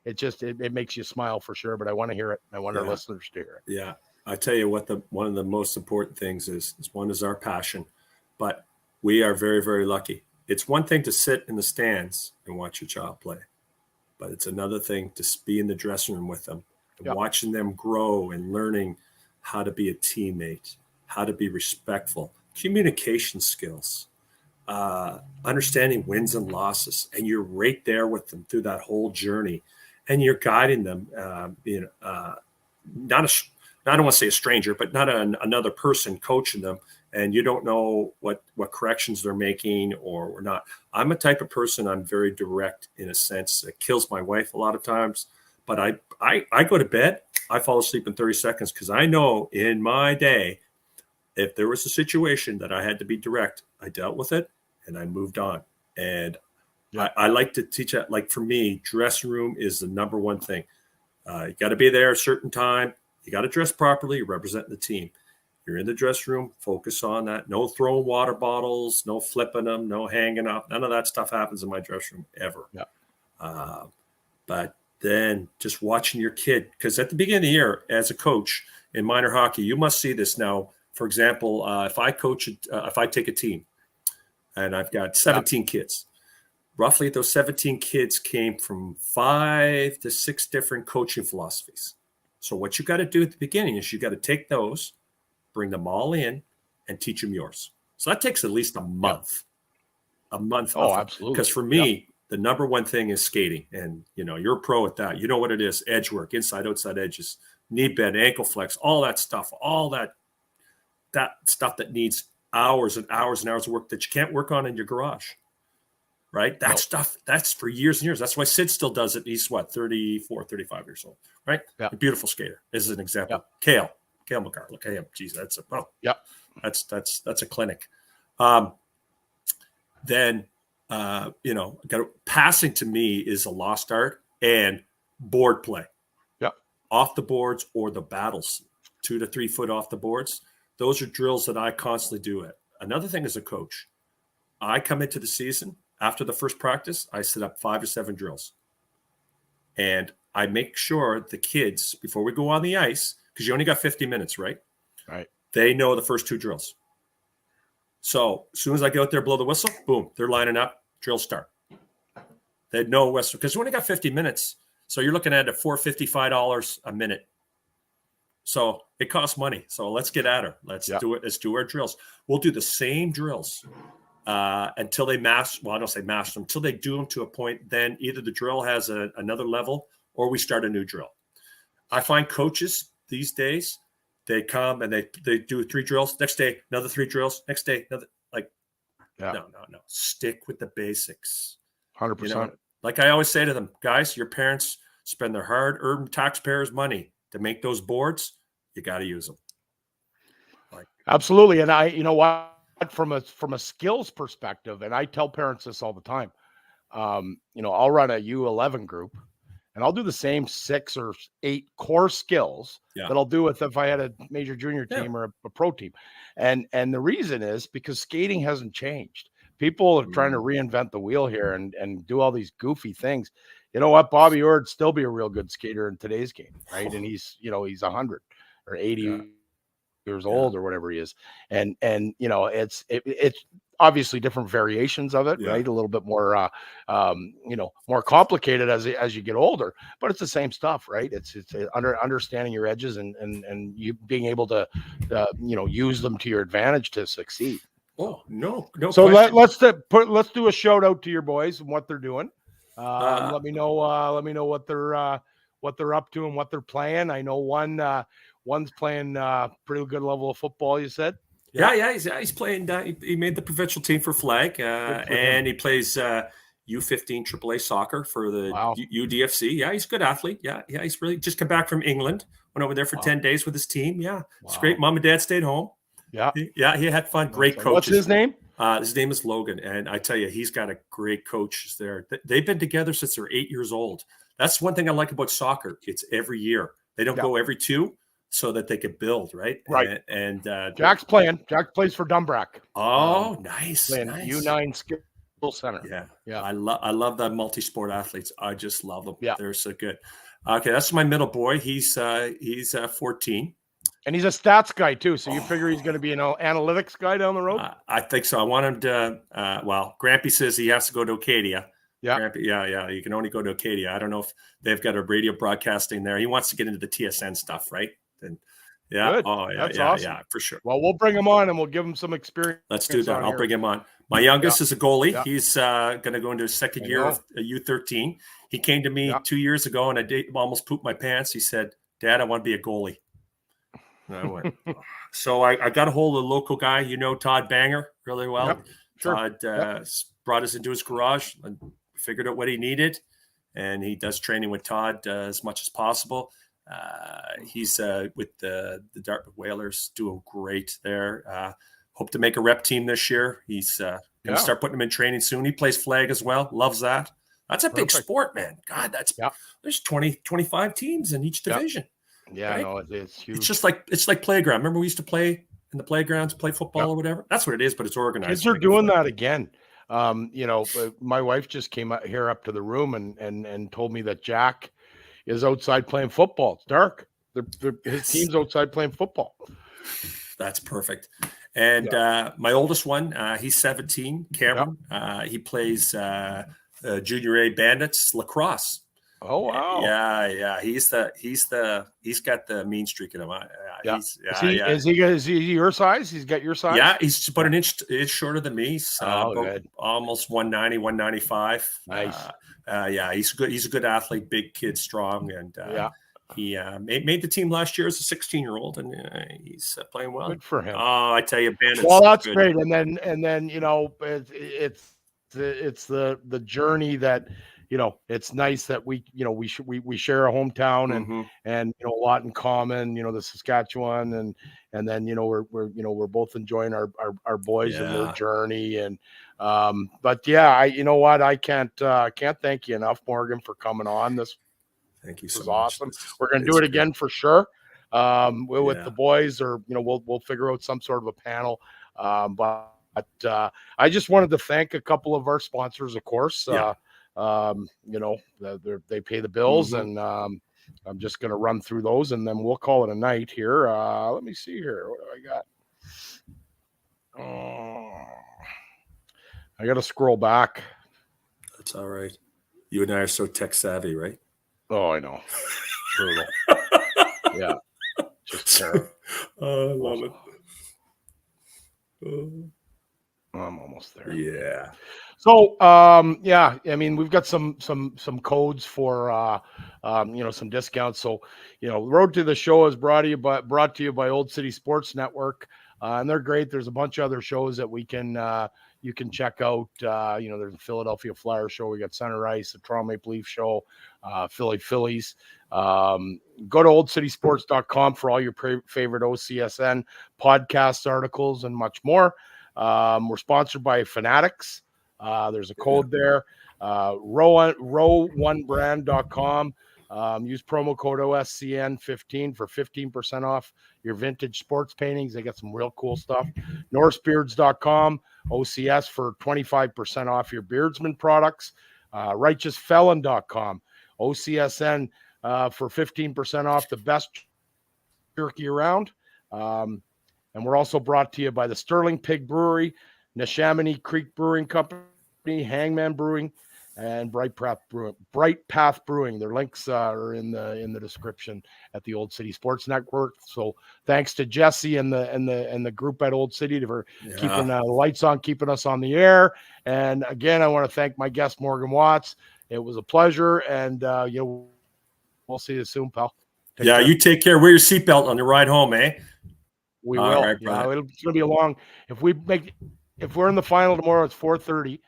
it makes you smile for sure, but I want to hear it. I want our listeners to hear it. Yeah. I tell you what, one of the most important things is one is our passion, but we are very, very lucky. It's one thing to sit in the stands and watch your child play, but it's another thing to be in the dressing room with them and watching them grow and learning how to be a teammate, how to be respectful, communication skills, understanding wins and losses. And you're right there with them through that whole journey, and you're guiding them, I don't want to say a stranger, but not another person coaching them, and you don't know what corrections they're making or not. I'm a type of person, I'm very direct in a sense. It kills my wife a lot of times, but I go to bed, I fall asleep in 30 seconds because I know in my day, if there was a situation that I had to be direct, I dealt with it and I moved on. And I like to teach that. Like for me, dressing room is the number one thing. You got to be there a certain time. You got to dress properly. You represent the team. You're in the dressing room. Focus on that. No throwing water bottles. No flipping them. No hanging up. None of that stuff happens in my dressing room ever. Yeah. But then just watching your kid, because at the beginning of the year, as a coach in minor hockey, you must see this now. For example, if I take a team, and I've got 17 kids, roughly those 17 kids came from 5 to 6 different coaching philosophies. So what you got to do at the beginning is you got to take those, bring them all in, and teach them yours. So that takes at least a month. A month. Oh, absolutely. Because for me, the number one thing is skating. And, you're a pro at that. You know what it is. Edge work, inside, outside edges, knee bend, ankle flex, all that stuff, all that stuff that needs hours and hours and hours of work that you can't work on in your garage. Right? That stuff, that's for years and years. That's why Sid still does it. He's 34, 35 years old, right? Yeah. A beautiful skater. This is an example. Kale McCarr. Look at him. Geez, that's a clinic. Then passing to me is a lost art, and board play. Yeah. Off the boards or the battles, 2 to 3 foot off the boards. Those are drills that I constantly do it. Another thing as a coach, I come into the season. After the first practice, I set up 5 or 7 drills. And I make sure the kids, before we go on the ice, because you only got 50 minutes, right? Right. They know the first 2 drills. So as soon as I get out there, blow the whistle, boom, they're lining up, drills start. They had no whistle, because we only got 50 minutes. So you're looking at $455 a minute. So it costs money. So let's get at her. Let's do it. Let's do our drills. We'll do the same drills. Until they master, well, I don't say master them, until they do them to a point, then either the drill has another level or we start a new drill. I find coaches these days, they come and they do 3 drills, next day, another 3 drills, next day, another, no. Stick with the basics. 100%. Like I always say to them, guys, your parents spend their hard-earned taxpayers' money to make those boards. You got to use them. Absolutely. And you know what? From a skills perspective, and I tell parents this all the time, I'll run a U11 group and I'll do the same 6 or 8 core skills that I'll do with if I had a major junior team or a pro team. And the reason is because skating hasn't changed. People are trying to reinvent the wheel here and do all these goofy things. You know what? Bobby Orr would still be a real good skater in today's game, right? And he's 100 or 80 years old or whatever he is. And it's obviously different variations of it, right? A little bit more, more complicated as you get older, but it's the same stuff, right? It's understanding your edges and you being able to, use them to your advantage to succeed. Oh, no. So let's do a shout out to your boys and what they're doing. Let me know what they're up to and what they're playing. I know one's playing pretty good level of football, you said? Yeah, he's playing. He made the provincial team for flag, and he plays U15 AAA soccer for the UDFC. Yeah, he's a good athlete. Yeah, he's really just come back from England. Went over there for 10 days with his team. Yeah, it's great. Mom and Dad stayed home. Yeah, he had fun. Great coaches. What's his name? His name is Logan, and I tell you, he's got a great coach there. They've been together since they're 8 years old. That's one thing I like about soccer. It's every year. They don't go every 2. So that they could build, right? Right. And Jack's playing. Jack plays for Dumbrack. Oh, nice. U9 Skill Center. Yeah. I love the multi-sport athletes. I just love them. Yeah. They're so good. Okay, that's my middle boy. He's 14. And he's a stats guy too. So you figure he's going to be an analytics guy down the road? I think so. I want him to. Grampy says he has to go to Acadia. Yeah. Grampy, you can only go to Acadia. I don't know if they've got a radio broadcasting there. He wants to get into the TSN stuff, right? And good. That's awesome. Yeah, for sure. Well, we'll bring him on and we'll give him some experience. Let's do that. I'll bring him on. My youngest is a goalie. Yeah. He's going to go into his second year of U13. He came to me 2 years ago and I almost pooped my pants. He said, "Dad, I want to be a goalie." And I went. So I got a hold of the local guy, Todd Banger, really well. Yep. Sure. Todd brought us into his garage and figured out what he needed. And he does training with Todd as much as possible. He's with the Dartmouth Whalers, doing great there. Hope to make a rep team this year. He's going to start putting him in training soon. He plays flag as well. Loves that. That's a big sport, man. God, there's 20, 25 teams in each division. Yeah, right? No, it's huge. It's like playground. Remember we used to play in the playgrounds, play football or whatever? That's what it is, but it's organized. Kids are doing that again. My wife just came up here to the room and told me that Jack is outside playing football. It's dark. His team's outside playing football. That's perfect. And my oldest one, he's 17, Cameron. He plays Junior A Bandits lacrosse. Oh wow! Yeah. He's got the mean streak in him. Is he your size? He's got your size. Yeah, he's about an inch shorter than me. So good. Almost 190, 195. Nice. He's good. He's a good athlete, big kid, strong, and He made the team last year as a 16-year-old, and he's playing well. Good for him. Oh, I tell you, Bandit's Well, that's good. great. And then you know, it's the journey that, you know, it's nice that we share a hometown and you know, a lot in common. You know, the Saskatchewan and then you know we're both enjoying our boys and their journey. And but yeah, you know what, I can't thank you enough, Morgan, for coming on. This Thank you so was much. awesome. We're gonna do it again for sure. With the boys, or you know, we'll figure out some sort of a panel. But I just wanted to thank a couple of our sponsors, of course. You know, they pay the bills, and I'm just going to run through those, and then we'll call it a night here. Let me see here. What do I got? I got to scroll back. That's all right. You and I are so tech savvy, right? Oh, I know. Brutal. Yeah. Just terrible. Oh, I love it. I'm almost there. Yeah. So, yeah, I mean, we've got some codes for, you know, some discounts. So, you know, Road to the Show is brought to you by Old City Sports Network, and they're great. There's a bunch of other shows that you can check out. You know, there's the Philadelphia Flyers show. We got Center Ice, the Toronto Maple Leaf show, Phillies. Go to oldcitysports.com for all your favorite OCSN podcasts, articles, and much more. We're sponsored by Fanatics. There's a code there. row1brand.com. Use promo code OSCN15 for 15% off your vintage sports paintings. They got some real cool stuff. norsebeards.com, OCS for 25% off your beardsman products. righteousfelon.com, OCSN for 15% off the best jerky around. And we're also brought to you by the Sterling Pig Brewery, Neshaminy Creek Brewing Company, Hangman Brewing, and Bright Path Brewing. Their links are in the description at the Old City Sports Network. So thanks to Jesse and the group at Old City for keeping the lights on, keeping us on the air. And again, I want to thank my guest Morgan Watts. It was a pleasure, and you know, we'll see you soon, pal. Take care. You take care. Wear your seatbelt on the ride home, eh? We will. Right, yeah, it's gonna be a long. If we're in the final tomorrow, it's 4:30,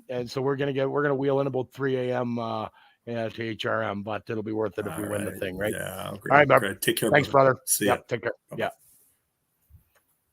and so we're gonna wheel in about 3 a.m. To HRM, but it'll be worth it if we win the thing, right? Yeah. All right, take care. Thanks, brother. See ya. Take care. Yeah.